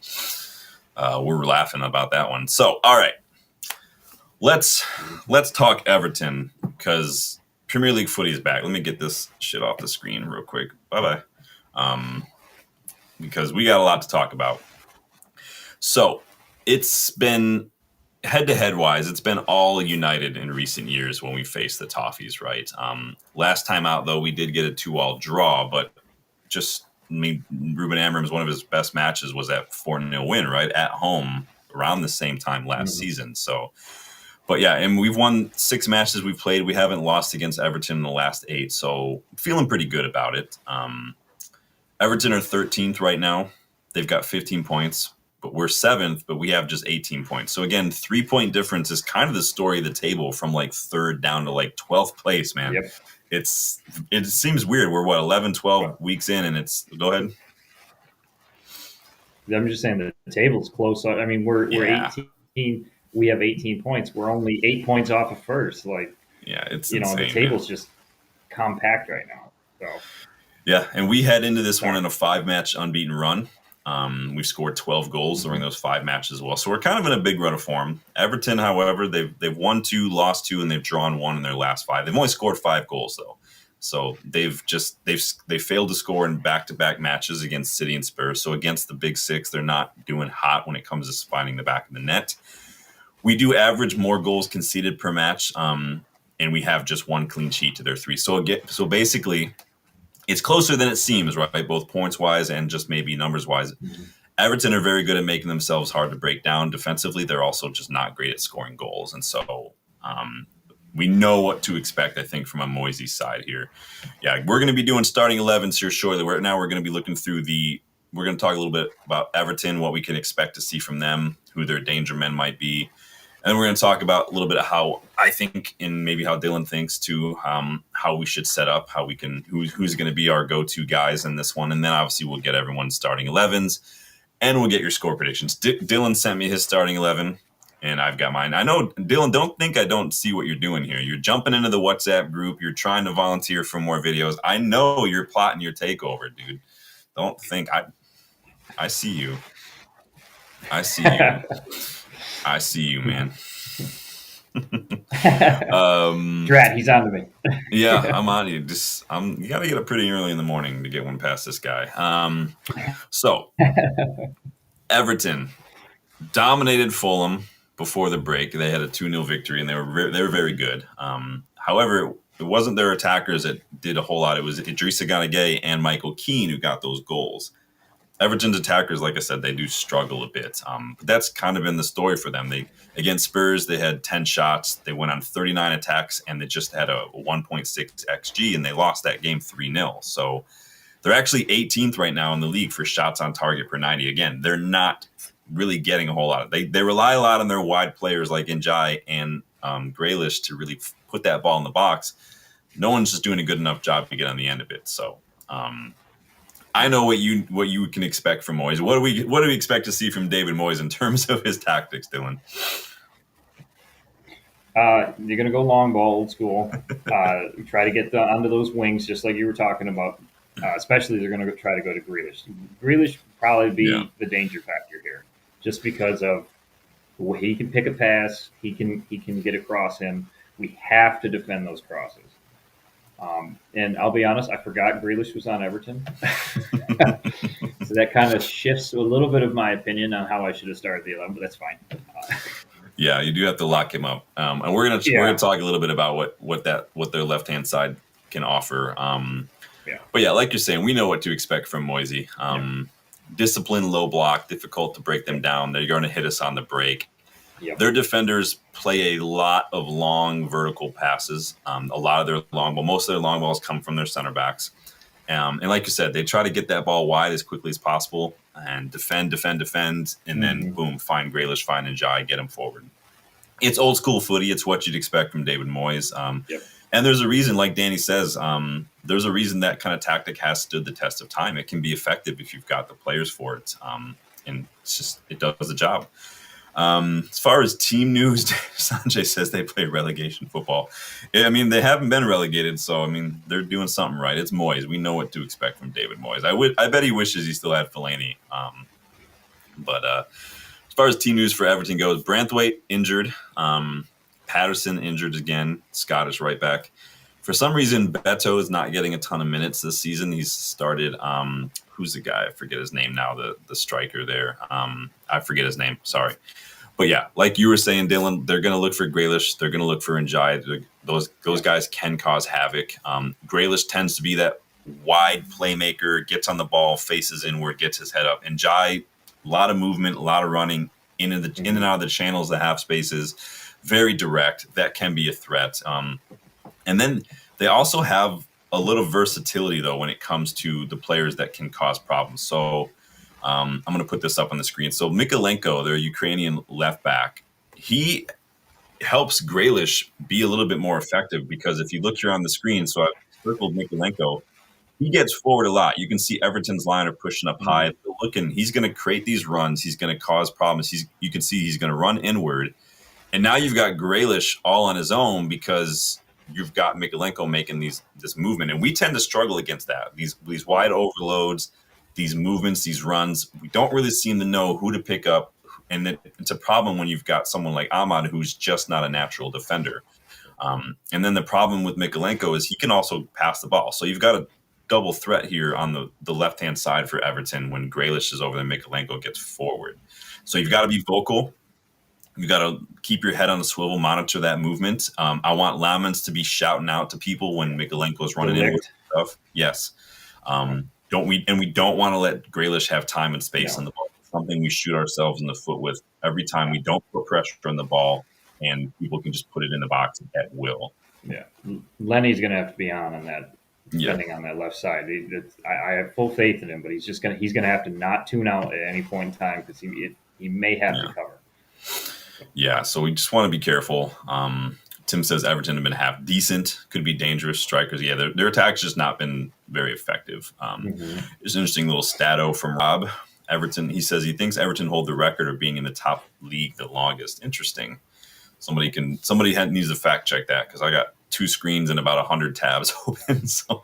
We're laughing about that one. So, all right, let's talk Everton because Premier League footy is back. Let me get this shit off the screen real quick. Bye bye. Because we got a lot to talk about. So it's been head-to-head wise, it's been all United in recent years when we faced the Toffees, right? Last time out, though, we did get a 2-2 draw, but Ruben Amorim's one of his best matches was that 4-0 win, right? At home around the same time last season. So, but yeah, and we've won 6 matches we've played. We haven't lost against Everton in the last 8, so feeling pretty good about it. Everton are 13th right now. They've got 15 points. But we're 7th, but we have just 18 points. So again, 3-point difference is kind of the story of the table from like 3rd down to like 12th place, man. Yep. It seems weird. We're 11, 12 weeks in, and go ahead. I'm just saying the table's close. I mean, we're 18. We have 18 points. We're only 8 points off of first. Like, it's insane, the table's just compact right now. So yeah, and we head into this one in a 5-match unbeaten run. We've scored 12 goals during those 5 matches as well. So we're kind of in a big run of form. Everton, however, they've won 2, lost 2, and they've drawn 1 in their last 5. They've only scored 5 goals though. So they failed to score in back-to-back matches against City and Spurs. So against the Big Six, they're not doing hot when it comes to finding the back of the net. We do average more goals conceded per match, and we have just 1 clean sheet to their 3. So basically, it's closer than it seems, right? Both points-wise and just maybe numbers-wise. Everton are very good at making themselves hard to break down. Defensively, they're also just not great at scoring goals. And so we know what to expect, I think, from a Moyes side here. Yeah, we're going to be doing starting 11s here shortly. We're going to be looking through we're going to talk a little bit about Everton, what we can expect to see from them, who their danger men might be. And then we're going to talk about a little bit of how I think and maybe how Dylan thinks too, how we should set up, how we can, who's going to be our go-to guys in this one. And then obviously we'll get everyone's starting 11s and we'll get your score predictions. Dylan sent me his starting 11 and I've got mine. I know, Dylan, don't think I don't see what you're doing here. You're jumping into the WhatsApp group. You're trying to volunteer for more videos. I know you're plotting your takeover, dude. Don't think I see you. I see you. I see you, man. Drat, he's on to me. Yeah, I'm on you. You got to get up pretty early in the morning to get one past this guy. So Everton dominated Fulham before the break. They had a 2-0 victory, and they were very good. However, it wasn't their attackers that did a whole lot. It was Idrissa Gana Gueye and Michael Keane who got those goals. Everton's attackers, like I said, they do struggle a bit. But that's kind of been the story for them. Against Spurs, they had 10 shots. They went on 39 attacks, and they just had a 1.6 XG, and they lost that game 3-0. So they're actually 18th right now in the league for shots on target per 90. Again, they're not really getting a whole lot. They rely a lot on their wide players like Njai and Grealish to really put that ball in the box. No one's just doing a good enough job to get on the end of it. So I know what you can expect from Moyes. What do we expect to see from David Moyes in terms of his tactics, Dylan? You're going to go long ball, old school. Try to get onto those wings, just like you were talking about. Especially, they're going to try to go to Grealish. Grealish will probably be the danger factor here, just because of the way he can pick a pass. He can get across him. We have to defend those crosses. And I'll be honest, I forgot Grealish was on Everton. So that kind of shifts a little bit of my opinion on how I should have started the 11, but that's fine. Yeah, you do have to lock him up, and we're gonna talk a little bit about what their left hand side can offer. Yeah. But yeah, like you're saying, we know what to expect from Moisey. Yeah. Discipline, low block, difficult to break them down. They're going to hit us on the break. Yep. Their defenders play a lot of long vertical passes. A lot of their most of their long balls come from their center backs. And like you said, they try to get that ball wide as quickly as possible and defend, and then boom, find Grealish, find Njai, get him forward. It's old school footy. It's what you'd expect from David Moyes. Yep. And there's a reason, like Danny says, there's a reason that kind of tactic has stood the test of time. It can be effective if you've got the players for it. And it does the job. As far as team news, Sanjay says they play relegation football. I mean, they haven't been relegated, so I mean, they're doing something right. It's Moyes. We know what to expect from David Moyes. I bet he wishes he still had Fellaini. But as far as team news for Everton goes, Branthwaite injured, Patterson injured again, Scottish right back. For some reason, Beto is not getting a ton of minutes this season. He's started. Who's the guy? I forget his name now. The striker there. I forget his name. Sorry. But yeah, like you were saying, Dylan, they're going to look for Grealish. They're going to look for Njai. Those guys can cause havoc. Grealish tends to be that wide playmaker, gets on the ball, faces inward, gets his head up. Njai, a lot of movement, a lot of running in and out of the channels, the half spaces, very direct. That can be a threat. And then they also have a little versatility, though, when it comes to the players that can cause problems. So I'm going to put this up on the screen. So Mykolenko, their Ukrainian left back, he helps Grealish be a little bit more effective because if you look here on the screen, so I've circled Mykolenko, he gets forward a lot. You can see Everton's line are pushing up high. He's going to create these runs. He's going to cause problems. You can see he's going to run inward. And now you've got Grealish all on his own because you've got Mykolenko making this movement. And we tend to struggle against that. These wide overloads, these movements, these runs, we don't really seem to know who to pick up. And it's a problem when you've got someone like Ahmad who's just not a natural defender. And then the problem with Mykolenko is he can also pass the ball. So you've got a double threat here on the left-hand side for Everton when Grealish is over there, Mykolenko gets forward. So you've got to be vocal. You got to keep your head on the swivel, monitor that movement. I want Lamens to be shouting out to people when Mykolenko is running in with stuff. Yes. We don't want to let Grealish have time and space on the ball. It's something we shoot ourselves in the foot with every time we don't put pressure on the ball and people can just put it in the box at will. Yeah. Lenny's going to have to be on that, defending on that left side. I have full faith in him, but he's going to have to not tune out at any point in time because he may have to cover. Yeah, so we just want to be careful. Tim says Everton have been half decent, could be dangerous strikers. Yeah, their attack's just not been very effective. There's an interesting little stato from Rob. Everton, he says he thinks Everton hold the record of being in the top league the longest. Interesting. Somebody needs to fact check that because I got 2 screens and about 100 tabs open, so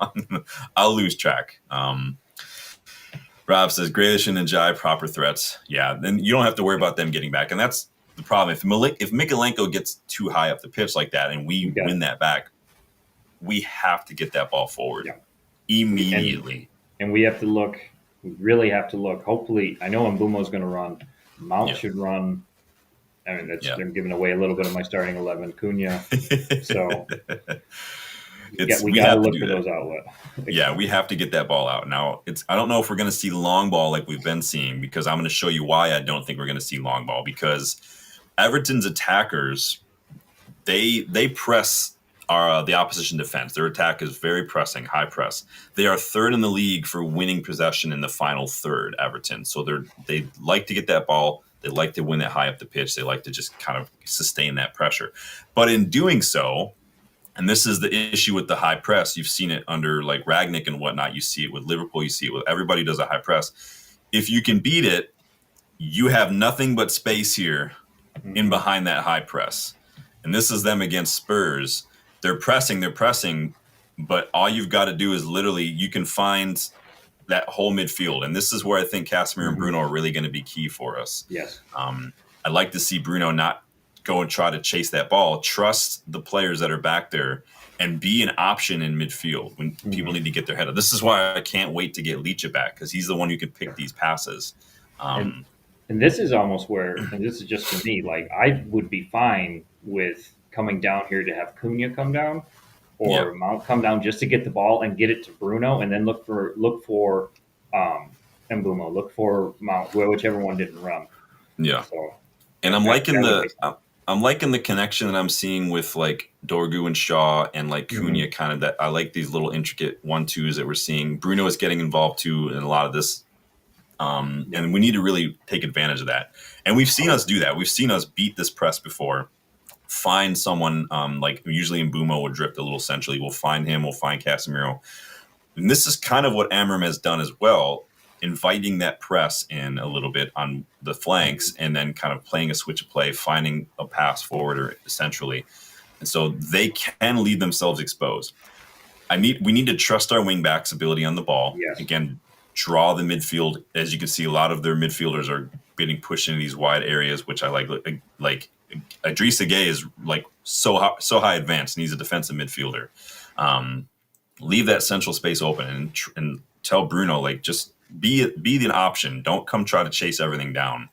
I'll lose track. Rob says Grealish and Njai proper threats. Yeah, then you don't have to worry about them getting back, and that's the problem. If Mykolenko gets too high up the pitch like that and we win that back, we have to get that ball forward immediately. And we have to look. We really have to look. Hopefully, I know Mbumo's going to run. Mount should run. I mean, they're giving away a little bit of my starting 11, Cunha. So we got to look for those outlets. Yeah, we have to get that ball out. Now, I don't know if we're going to see long ball like we've been seeing because I'm going to show you why I don't think we're going to see long ball because Everton's attackers, they press the opposition defense. Their attack is very pressing, high press. They are third in the league for winning possession in the final third, Everton. So they like to get that ball. They like to win it high up the pitch. They like to just kind of sustain that pressure. But in doing so, and this is the issue with the high press, you've seen it under like Ragnick and whatnot. You see it with Liverpool. You see it with everybody does a high press. If you can beat it, you have nothing but space here in behind that high press. And this is them against Spurs. They're pressing, but all you've got to do is literally you can find that whole midfield. And this is where I think Casemiro and Bruno are really going to be key for us. Yes. I'd like to see Bruno not go and try to chase that ball. Trust the players that are back there and be an option in midfield when people need to get their head up. This is why I can't wait to get Leach back, because he's the one who can pick these passes. And and this is almost where, and this is just for me, like I would be fine with coming down here to have Cunha come down or Mount come down just to get the ball and get it to Bruno, and then look for Mbumo, look for Mount, whichever one didn't run. Yeah. So, and I'm liking the connection that I'm seeing with like Dorgu and Shaw and like Cunha, kind of that. I like these little intricate 1-2s that we're seeing. Bruno is getting involved too in a lot of this. And we need to really take advantage of that. And we've seen us do that. We've seen us beat this press before. Find someone like usually Mbumo will drift a little centrally. We'll find him. We'll find Casemiro. And this is kind of what Amorim has done as well, inviting that press in a little bit on the flanks and then kind of playing a switch of play, finding a pass forward or centrally. And so they can leave themselves exposed. We need to trust our wing backs' ability on the ball. Yes. Again, draw the midfield. As you can see, a lot of their midfielders are getting pushed into these wide areas, which I like. Like Idrissa Gueye is like so high advanced, and he's a defensive midfielder. Leave that central space open and tell Bruno, like, just be the option. Don't come try to chase everything down.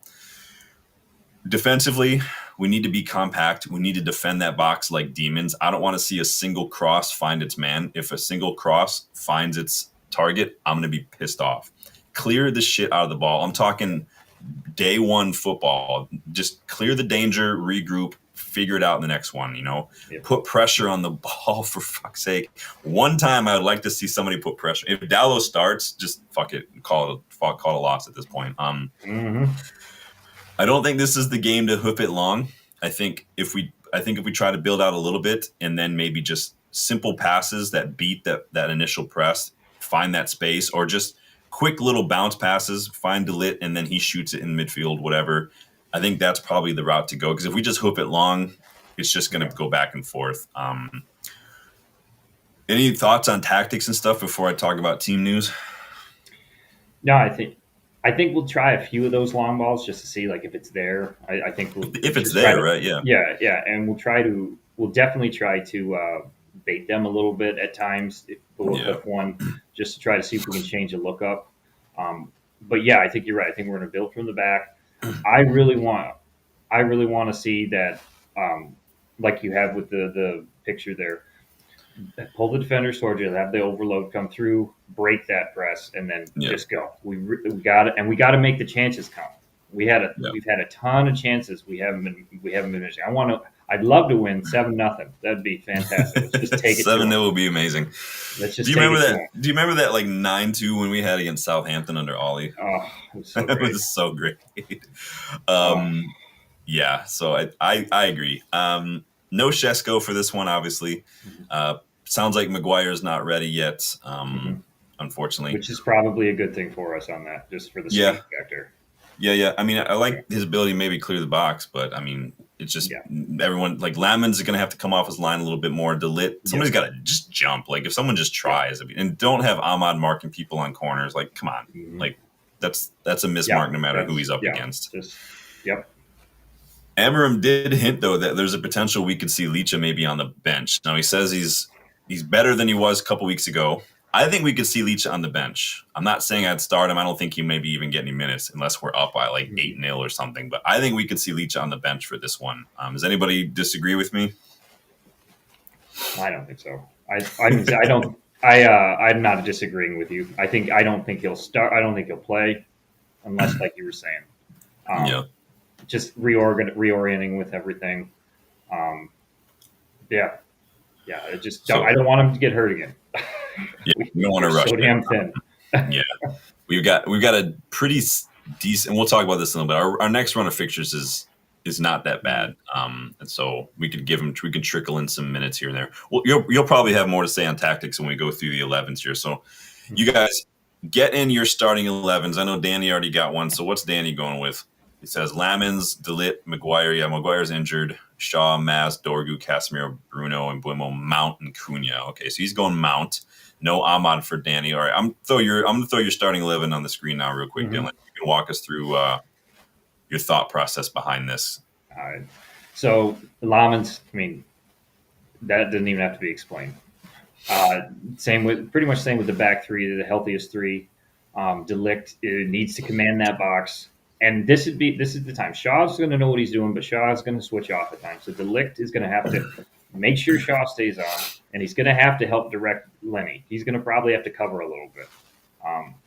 Defensively, we need to be compact. We need to defend that box like demons. I don't want to see a single cross find its man. If a single cross finds its target, I'm going to be pissed off. Clear the shit out of the ball. I'm talking day one football. Just clear the danger, regroup, figure it out in the next one, Put pressure on the ball, for fuck's sake. One time I would like to see somebody put pressure. If Dallo starts, just fuck it. Call it a loss at this point. I don't think this is the game to hoop it long. I think if we try to build out a little bit and then maybe just simple passes that beat that initial press, find that space, or just quick little bounce passes, find De Ligt, and then he shoots it in midfield, whatever. I think that's probably the route to go, because if we just hoop it long, it's just going to go back and forth. Any thoughts on tactics and stuff before I talk about team news? No, I think we'll try a few of those long balls just to see, like, if it's there. I think if it's there, right? Yeah, and we'll definitely try to bait them a little bit at times. If we'll look up one, just to try to see if we can change the look up. But yeah, I think you're right. I think we're going to build from the back. I really want to see that, like you have with the picture there. Pull the defenders towards you, have the overload come through, break that press, and then just go. We got it, and we got to make the chances count. We've had a ton of chances. We haven't been missing. I'd love to win 7-0. That'd be fantastic. Let's just take it. 7-0 would be amazing. Let's just. Do you remember that? Do you remember that like 9-2 when we had against Southampton under Ollie? Oh, it was so great. It was so great. Yeah. So I agree. No Shesko for this one, obviously. Sounds like Maguire's not ready yet, unfortunately. Which is probably a good thing for us on that, just for the speed factor. Yeah. I mean, I like his ability to maybe clear the box, but I mean, it's just everyone, like Lamens is going to have to come off his line a little bit more. De Ligt, somebody's got to just jump. Like if someone just tries, and don't have Ahmad marking people on corners, like come on, like that's a mismark no matter who he's up against. Amorim did hint though that there's a potential we could see Leach maybe on the bench. Now he says he's better than he was a couple weeks ago. I think we could see Leach on the bench. I'm not saying I'd start him. I don't think he maybe even get any minutes unless we're up by like 8-0 or something. But I think we could see Leach on the bench for this one. Does anybody disagree with me? I don't think so. I don't. I'm not disagreeing with you. I don't think he'll start. I don't think he'll play unless, like you were saying, just reorienting with everything. I don't want him to get hurt again. We don't want to rush. So damn thin. We've got a pretty decent. And we'll talk about this in a little bit. Our next run of fixtures is not that bad, and so we can trickle in some minutes here and there. Well, you'll probably have more to say on tactics when we go through the 11s here. So, you guys get in your starting 11s. I know Danny already got one. So what's Danny going with? He says Lamens, De Ligt, Maguire. Yeah, Maguire's injured. Shaw, Maz, Dorgu, Casemiro, Bruno, and Mbumo, Mount, and Cunha. Okay, so he's going Mount. No Ahmad for Danny. All right, I'm going to throw your starting 11 on the screen now real quick, Dylan. You can walk us through your thought process behind this. All right. So Lamens, I mean, That doesn't even have to be explained. Uh, pretty much same with the back three, the healthiest three. Delict needs to command that box, and this is the time. Shaw's going to know what he's doing, but Shaw is going to switch off at times. So Delict is going to have to make sure Shaw stays on, and he's going to have to help direct Lenny. He's going to probably have to cover a little bit.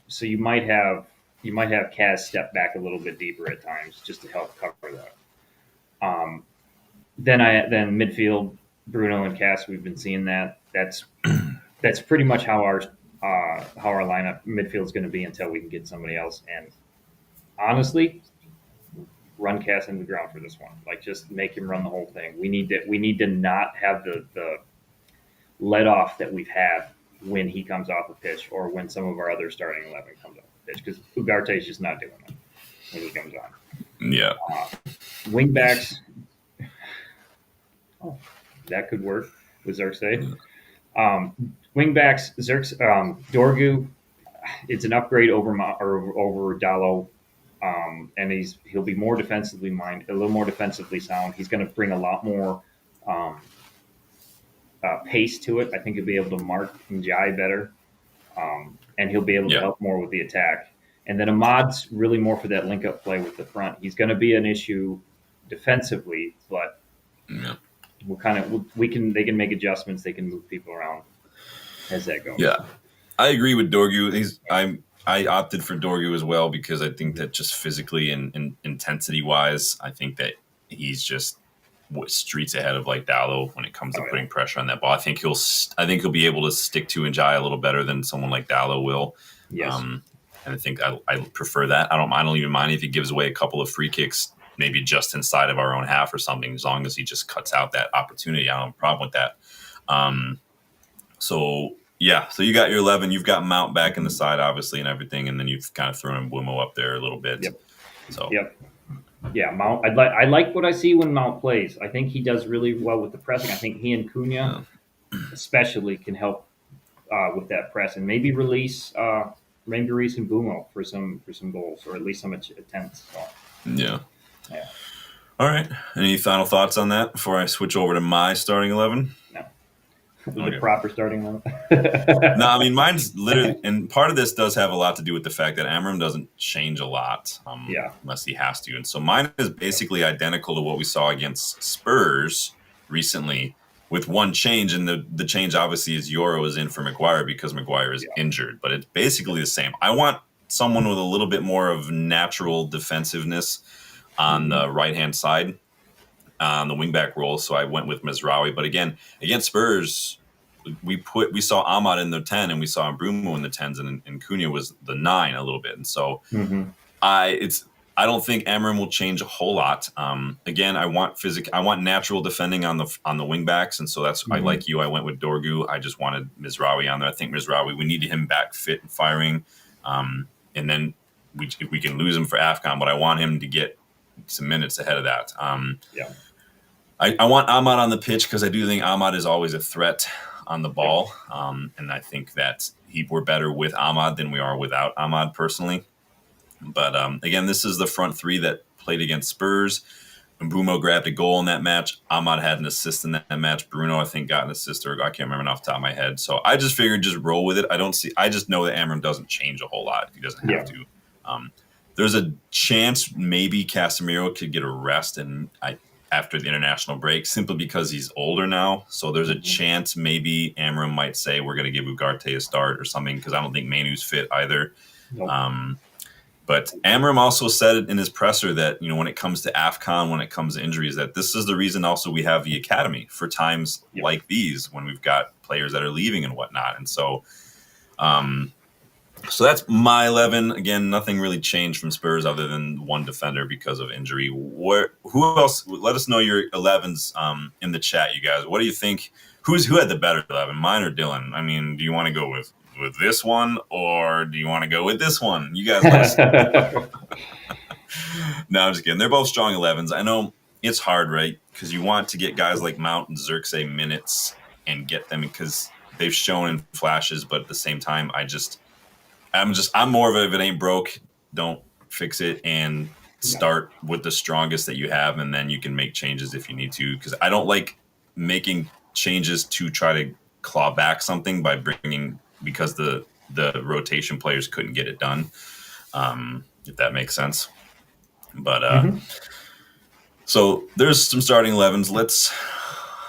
So you might have Kaz step back a little bit deeper at times just to help cover that. Then midfield, Bruno and Cass. We've been seeing that. That's pretty much how our lineup midfield is going to be until we can get somebody else. And honestly, run Cass into the ground for this one. Like, just make him run the whole thing. We need to not have the let off that we've had when he comes off the pitch or when some of our other starting 11 comes off the pitch, because Ugarte is just not doing it when he comes on. Yeah. Wing backs. Oh, that could work with Xerxes. Wing backs, Dorgu. It's an upgrade over Dallo, and he'll be more defensively minded, a little more defensively sound. He's going to bring a lot more pace to it. I think he'll be able to mark Njai better, and he'll be able to help more with the attack. And then Ahmad's really more for that link-up play with the front. He's going to be an issue defensively, but they can make adjustments. They can move people around as that goes. Yeah, I agree with Dorgu. I opted for Dorgu as well because I think that just physically and intensity wise, I think that he's just streets ahead of like Dallo when it comes to putting pressure on that ball. I think he'll be able to stick to Njai a little better than someone like Dallo will. Yes. And I think I prefer that. I don't even mind if he gives away a couple of free kicks, maybe just inside of our own half or something, as long as he just cuts out that opportunity. I don't have a problem with that. So you got your 11. You've got Mount back in the side, obviously, and everything, and then you've kind of thrown Bumo up there a little bit. Yep. So yep. Yeah, Mount. I like what I see when Mount plays. I think he does really well with the pressing. I think he and Cunha, especially, can help with that press and maybe release and Bumo for some goals, or at least some attempts. So. Yeah. All right. Any final thoughts on that before I switch over to my starting 11? No. The proper starting 11. No, I mean, mine's literally, and part of this does have a lot to do with the fact that Amorim doesn't change a lot unless he has to. And so mine is basically identical to what we saw against Spurs recently, with one change. And the change, obviously, is Euro is in for Maguire because Maguire is injured. But it's basically the same. I want someone with a little bit more of natural defensiveness on the right-hand side on the wingback role. So I went with Mizraoui. But again, against Spurs, we saw Ahmad in the 10 and we saw Bruno in the 10s, and Cunha was the 9 a little bit. And so I don't think Amorim will change a whole lot. Again, I want natural defending on the wing backs, and so that's I like you. I went with Dorgu. I just wanted Mizraoui on there. I think Mizraoui, we need him back fit and firing, and then we can lose him for AFCON, but I want him to get some minutes ahead of that. I want Ahmad on the pitch because I do think Ahmad is always a threat on the ball, and I think that we're better with Ahmad than we are without Ahmad personally. But again, this is the front three that played against Spurs. Mbeumo grabbed a goal in that match. Ahmad had an assist in that match. Bruno, I think, got an assist, or I can't remember off the top of my head. So I just figured just roll with it. I just know that Amorim doesn't change a whole lot. He doesn't have to. There's a chance maybe Casemiro could get a rest after the international break, simply because he's older now. So there's a chance maybe Amorim might say we're going to give Ugarte a start or something, because I don't think Manu's fit either. Nope. But Amorim also said it in his presser that, when it comes to AFCON, when it comes to injuries, that this is the reason also we have the academy for times like these when we've got players that are leaving and whatnot. And so so that's my 11. Again, nothing really changed from Spurs other than one defender because of injury. Who else? Let us know your 11s in the chat, you guys. What do you think? Who had the better 11, mine or Dylan? I mean, do you want to go with this one, or do you want to go with this one? You guys let us know. No, I'm just kidding. They're both strong 11s. I know it's hard, right? Because you want to get guys like Mount and Xerxes minutes and get them, because they've shown in flashes, but at the same time, I'm more of a, if it ain't broke, don't fix it, and start with the strongest that you have, and then you can make changes if you need to. Because I don't like making changes to try to claw back something by because the rotation players couldn't get it done. If that makes sense. But so there's some starting 11s.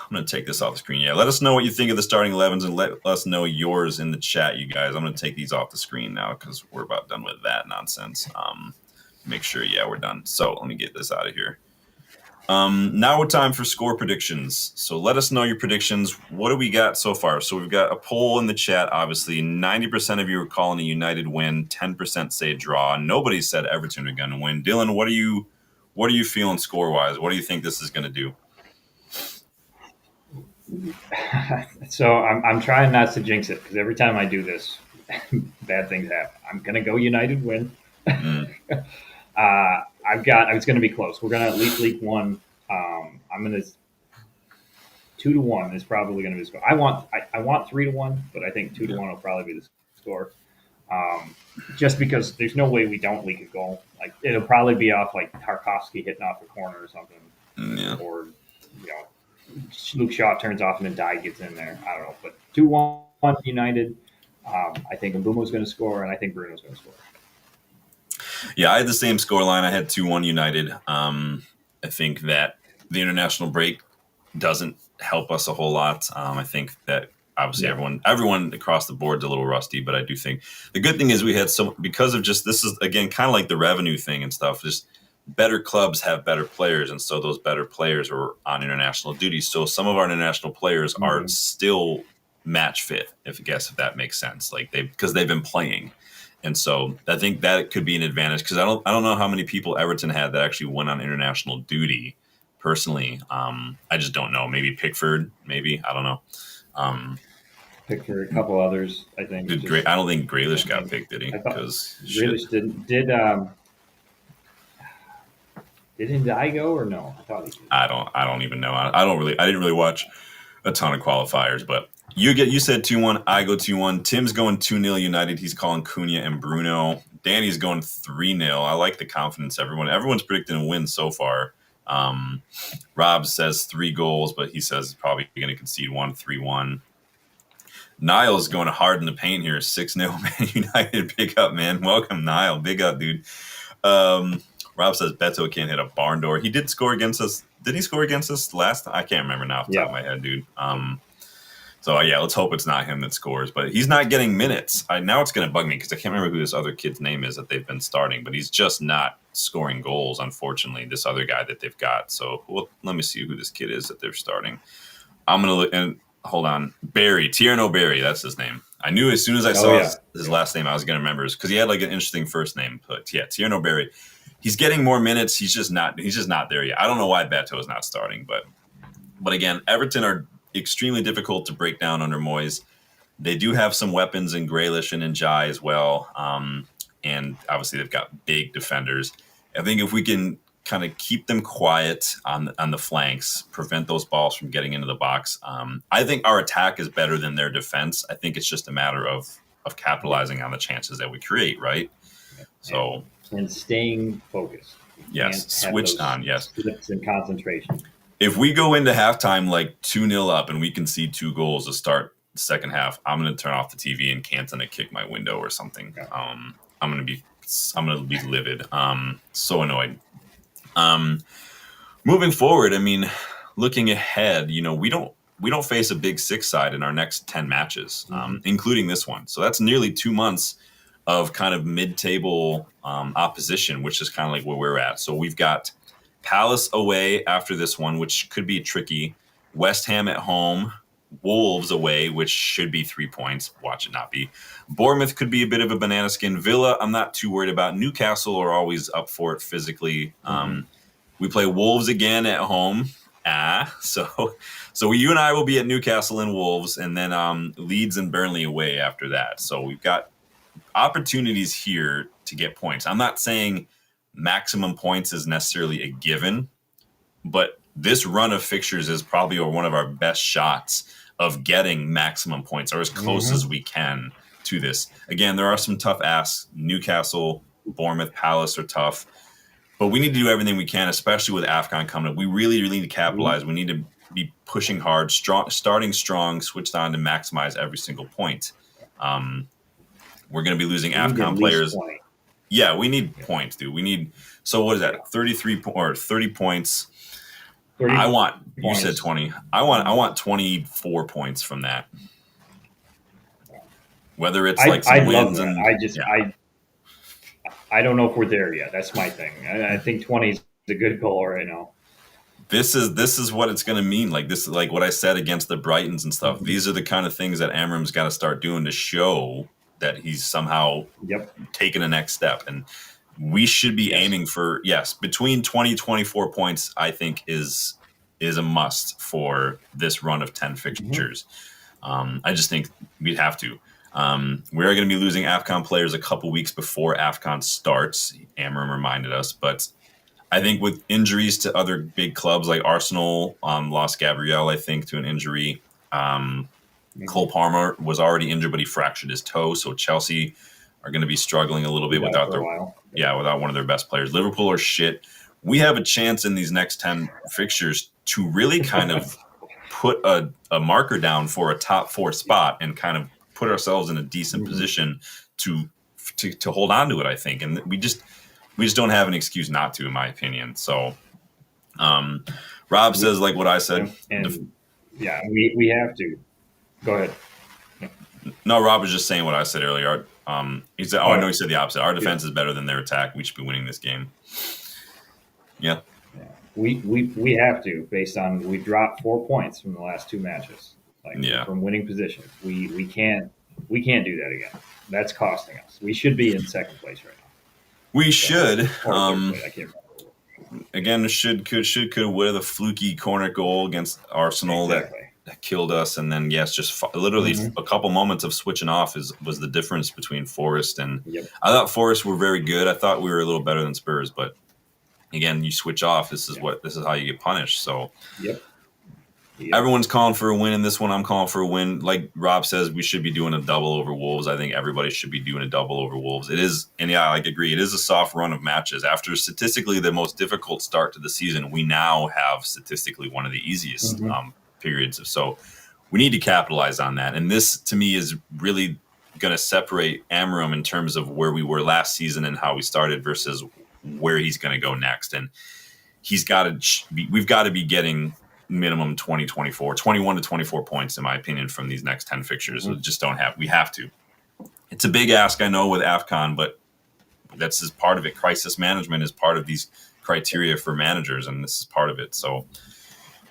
I'm going to take this off the screen. Yeah, let us know what you think of the starting 11s and let us know yours in the chat, you guys. I'm going to take these off the screen now because we're about done with that nonsense. Make sure, yeah, we're done. So let me get this out of here. Now we're time for score predictions. So let us know your predictions. What do we got so far? So we've got a poll in the chat, obviously. 90% of you are calling a United win. 10% say draw. Nobody said Everton are going to win. Dylan, what are you feeling score-wise? What do you think this is going to do? So I'm trying not to jinx it because every time I do this, bad things happen. I'm going to go United win. It's going to be close. We're going to at least leak one. I'm going to 2-1 is probably going to be the score. I want 3-1, but I think 2-1 will probably be the score. Just because there's no way we don't leak a goal. Like it'll probably be off like Tarkovsky hitting off a corner or something, or Luke Shaw turns off and then Dye gets in there. I don't know, but 2-1 United. I think Mbumo's going to score, and I think Bruno's going to score. Yeah, I had the same scoreline. I had 2-1 United. I think that the international break doesn't help us a whole lot. I think that obviously everyone across the board is a little rusty, but I do think the good thing is we had because of just this is again kind of like the revenue thing and stuff. Just better clubs have better players, and so those better players are on international duty. So some of our international players are still match fit, if that makes sense. Like because they've been playing. And so I think that could be an advantage because I don't know how many people Everton had that actually went on international duty. Personally, I just don't know. Maybe Pickford, maybe I don't know. Pickford, a couple others, I think. I don't think Grealish got picked, did he? Because Grealish didn't. Didn't Dye go or no? I thought he did. I don't even know. I didn't really watch a ton of qualifiers, but. You said 2-1. I go 2-1. Tim's going 2-0 United. He's calling Cunha and Bruno. Danny's going 3-0. I like the confidence. Everyone's predicting a win so far. Rob says 3 goals, but he says he's probably going to concede 3-1. Niall's going hard in the paint here. 6-0 Man United. Big up, man. Welcome, Niall. Big up, dude. Rob says Beto can't hit a barn door. He did score against us. Did he score against us last? I can't remember now off the top of my head, dude. So, yeah, let's hope it's not him that scores. But he's not getting minutes. Now it's going to bug me because I can't remember who this other kid's name is that they've been starting. But he's just not scoring goals, unfortunately, this other guy that they've got. So let me see who this kid is that they're starting. I'm going to look – and hold on. Tierno Barry, that's his name. I knew as soon as I saw his last name I was going to remember it because he had like an interesting first name. But, yeah, Tierno Barry. He's getting more minutes. He's just not there yet. I don't know why Beto is not starting. But again, Everton are – extremely difficult to break down under Moyes. They do have some weapons in Grealish and in Jai as well. And obviously they've got big defenders. I think if we can kind of keep them quiet on the flanks, prevent those balls from getting into the box, I think our attack is better than their defense. I think it's just a matter of capitalizing on the chances that we create, right? So and staying focused. Yes, switched on, yes. Slips and concentration. If we go into halftime like 2-0 up and we concede 2 goals to start the second half, I'm going to turn off the TV and Cantona kick my window or something. I'm going to be livid. So annoyed. Moving forward, I mean, looking ahead, we don't face a big 6 side in our next 10 matches, including this one. So that's nearly 2 months of kind of mid-table opposition, which is kind of like where we're at. So we've got Palace away after this one, which could be tricky. West Ham at home. Wolves away, which should be 3 points. Watch it not be. Bournemouth could be a bit of a banana skin. Villa, I'm not too worried about. Newcastle are always up for it physically. We play Wolves again at home. So you and I will be at Newcastle and Wolves, and then Leeds and Burnley away after that. So we've got opportunities here to get points. I'm not saying maximum points is necessarily a given, but this run of fixtures is probably one of our best shots of getting maximum points or as close as we can to this. Again, there are some tough asks. Newcastle, Bournemouth, Palace are tough, but we need to do everything we can, especially with AFCON coming up. We really, really need to capitalize. We need to be pushing hard, starting strong, switched on to maximize every single point. We're going to be losing AFCON players. 20. Yeah, we need points, dude. We need. So what is that? 33 or 30 points. 30 I want. points. You said 20. I want 24 points from that. Whether it's like some wins and I don't know if we're there yet. That's my thing. I think 20 is a good goal right now. This is what it's going to mean. Like this, like what I said against the Brightons and stuff. These are the kind of things that Amorim's got to start doing to show that he's somehow taken a next step. And we should be aiming for, between 20, 24 points, I think is a must for this run of 10 fixtures. I just think we'd have to. We are going to be losing AFCON players a couple weeks before AFCON starts. Amorim reminded us, but I think with injuries to other big clubs like Arsenal, lost Gabriel, I think, to an injury. Cole Palmer was already injured, but he fractured his toe. So Chelsea are going to be struggling a little bit without one of their best players. Liverpool are shit. We have a chance in these next 10 fixtures to really kind of put a marker down for a top 4 spot and kind of put ourselves in a decent position to hold on to it, I think. And we just don't have an excuse not to, in my opinion. So Rob says like what I said. We have to. Go ahead. No, Rob was just saying what I said earlier. He said, I know he said the opposite. Our defense is better than their attack. We should be winning this game. Yeah. We have to, based on we dropped 4 points from the last 2 matches. From winning positions. We can't do that again. That's costing us. We should be in second place right now. We should. I can't remember. Again, could with a fluky corner goal against Arsenal that killed us, and then just literally a couple moments of switching off was the difference between Forest and. I thought Forest were very good. I thought we were a little better than Spurs, but again, you switch off. This is how you get punished. So. Everyone's calling for a win in this one. I'm calling for a win. Like Rob says, we should be doing a double over Wolves. I think everybody should be doing a double over Wolves. It is, and I agree. It is a soft run of matches. After statistically the most difficult start to the season, we now have statistically one of the easiest periods. So we need to capitalize on that. And this, to me, is really going to separate Amorim in terms of where we were last season and how we started versus where he's going to go next. And we've got to be getting minimum 21 to 24 points, in my opinion, from these next 10 fixtures. We have to. It's a big ask, I know, with AFCON, but that's just part of it. Crisis management is part of these criteria for managers, and this is part of it. So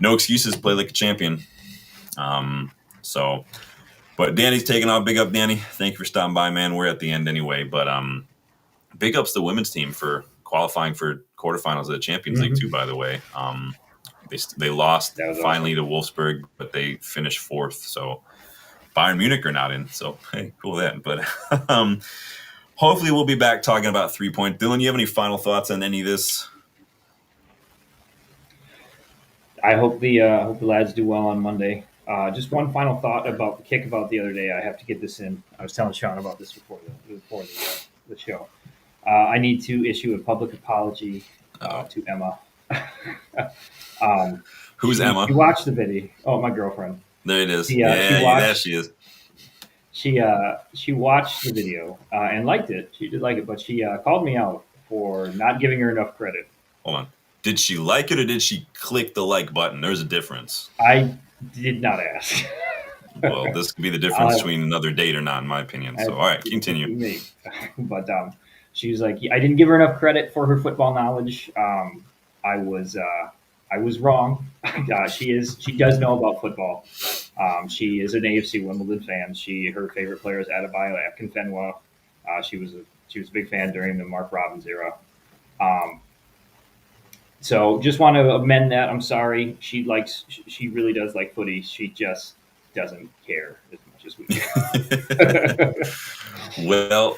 no excuses, play like a champion. But Danny's taking off. Big up, Danny. Thank you for stopping by, man. We're at the end anyway, but big ups the women's team for qualifying for quarterfinals of the Champions League too, by the way. They lost finally to Wolfsburg, but they finished 4th. So Bayern Munich are not in. So hey, cool that. But hopefully we'll be back talking about 3-point. Dylan, you have any final thoughts on any of this? I hope the lads do well on Monday. Just one final thought about the kickoff the other day. I have to get this in. I was telling Sean about this before the show. I need to issue a public apology to Emma. Who's Emma? She watched the video. Oh, my girlfriend. There it is. There she is. She watched the video and liked it. She did like it, but she called me out for not giving her enough credit. Hold on. Did she like it or did she click the like button? There's a difference. I did not ask. Well, this could be the difference between another date or not, in my opinion. So, all right, continue. But she was like, I didn't give her enough credit for her football knowledge. I was wrong. She does know about football. She is an AFC Wimbledon fan. Her favorite player is Adebayo Akinfenwa. She was a big fan during the Mark Robbins era. So just want to amend that. I'm sorry. She really does like footy. She just doesn't care as much as we do. Well,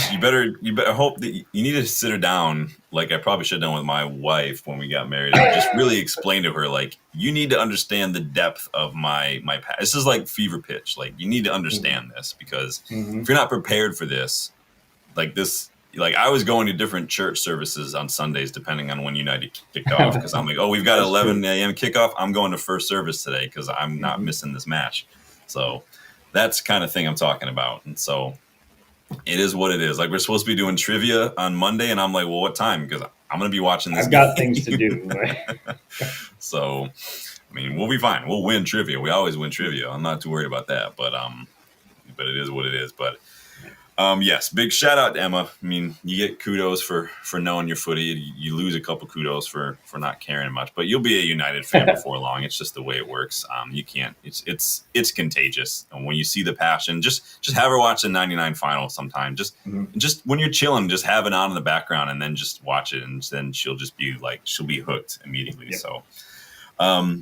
you better hope that you need to sit her down, like I probably should have done with my wife when we got married, and just really explain to her, like, you need to understand the depth of my past. This is like fever pitch. Like, you need to understand this, because if you're not prepared for this, like this like I was going to different church services on Sundays depending on when United kicked off because I'm like, oh, we've got 11 a.m. kickoff. I'm going to first service today because I'm not missing this match. So that's kind of thing I'm talking about. And so it is what it is. Like we're supposed to be doing trivia on Monday, and I'm like, well, what time? Because I'm going to be watching this. I've got things to do. So, I mean, we'll be fine. We'll win trivia. We always win trivia. I'm not too worried about that. But it is what it is. But yes, big shout out to Emma. I mean, you get kudos for knowing your footy. You lose a couple kudos for not caring much, but you'll be a United fan before long. It's just the way it works. You can't. It's contagious. And when you see the passion, just have her watch the '99 final sometime. Just when you're chilling, just have it on in the background, and then just watch it, and then she'll be hooked immediately. Yep. So.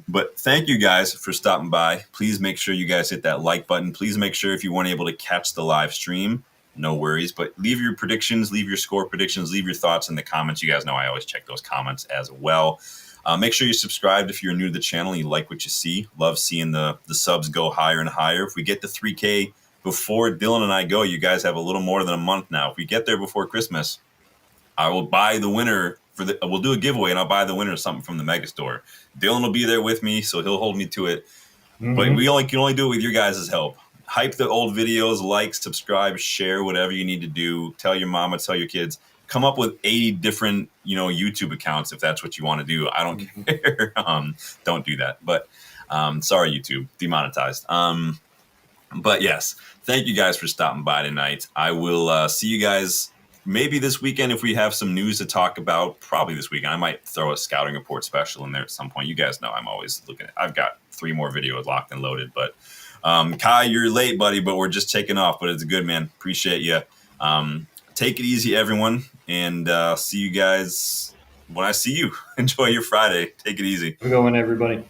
But thank you guys for stopping by. Please make sure you guys hit that like button. Please make sure if you weren't able to catch the live stream, no worries, but leave your predictions, leave your score predictions, leave your thoughts in the comments. You guys know I always check those comments as well. Make sure you're subscribed if you're new to the channel and you like what you see. Love seeing the subs go higher and higher. If we get to 3K before Dylan and I go, you guys have a little more than a month now. If we get there before Christmas, I will buy the winner we'll do a giveaway and I'll buy the winner something from the mega store. Dylan will be there with me, so he'll hold me to it. But we can only do it with your guys' help. Hype the old videos, like, subscribe, share, whatever you need to do. Tell your mama, tell your kids. Come up with 80 different, YouTube accounts if that's what you want to do. I don't care. Don't do that. But sorry, YouTube, demonetized. But yes, thank you guys for stopping by tonight. I will see you guys maybe this weekend if we have some news to talk about. Probably this weekend. I might throw a scouting report special in there at some point. You guys know I'm always looking at. I've got 3 more videos locked and loaded. But Kai, you're late, buddy, but we're just taking off. But it's good, man. Appreciate you. Take it easy, everyone, and see you guys when I see you. Enjoy your Friday. Take it easy. We're going, everybody.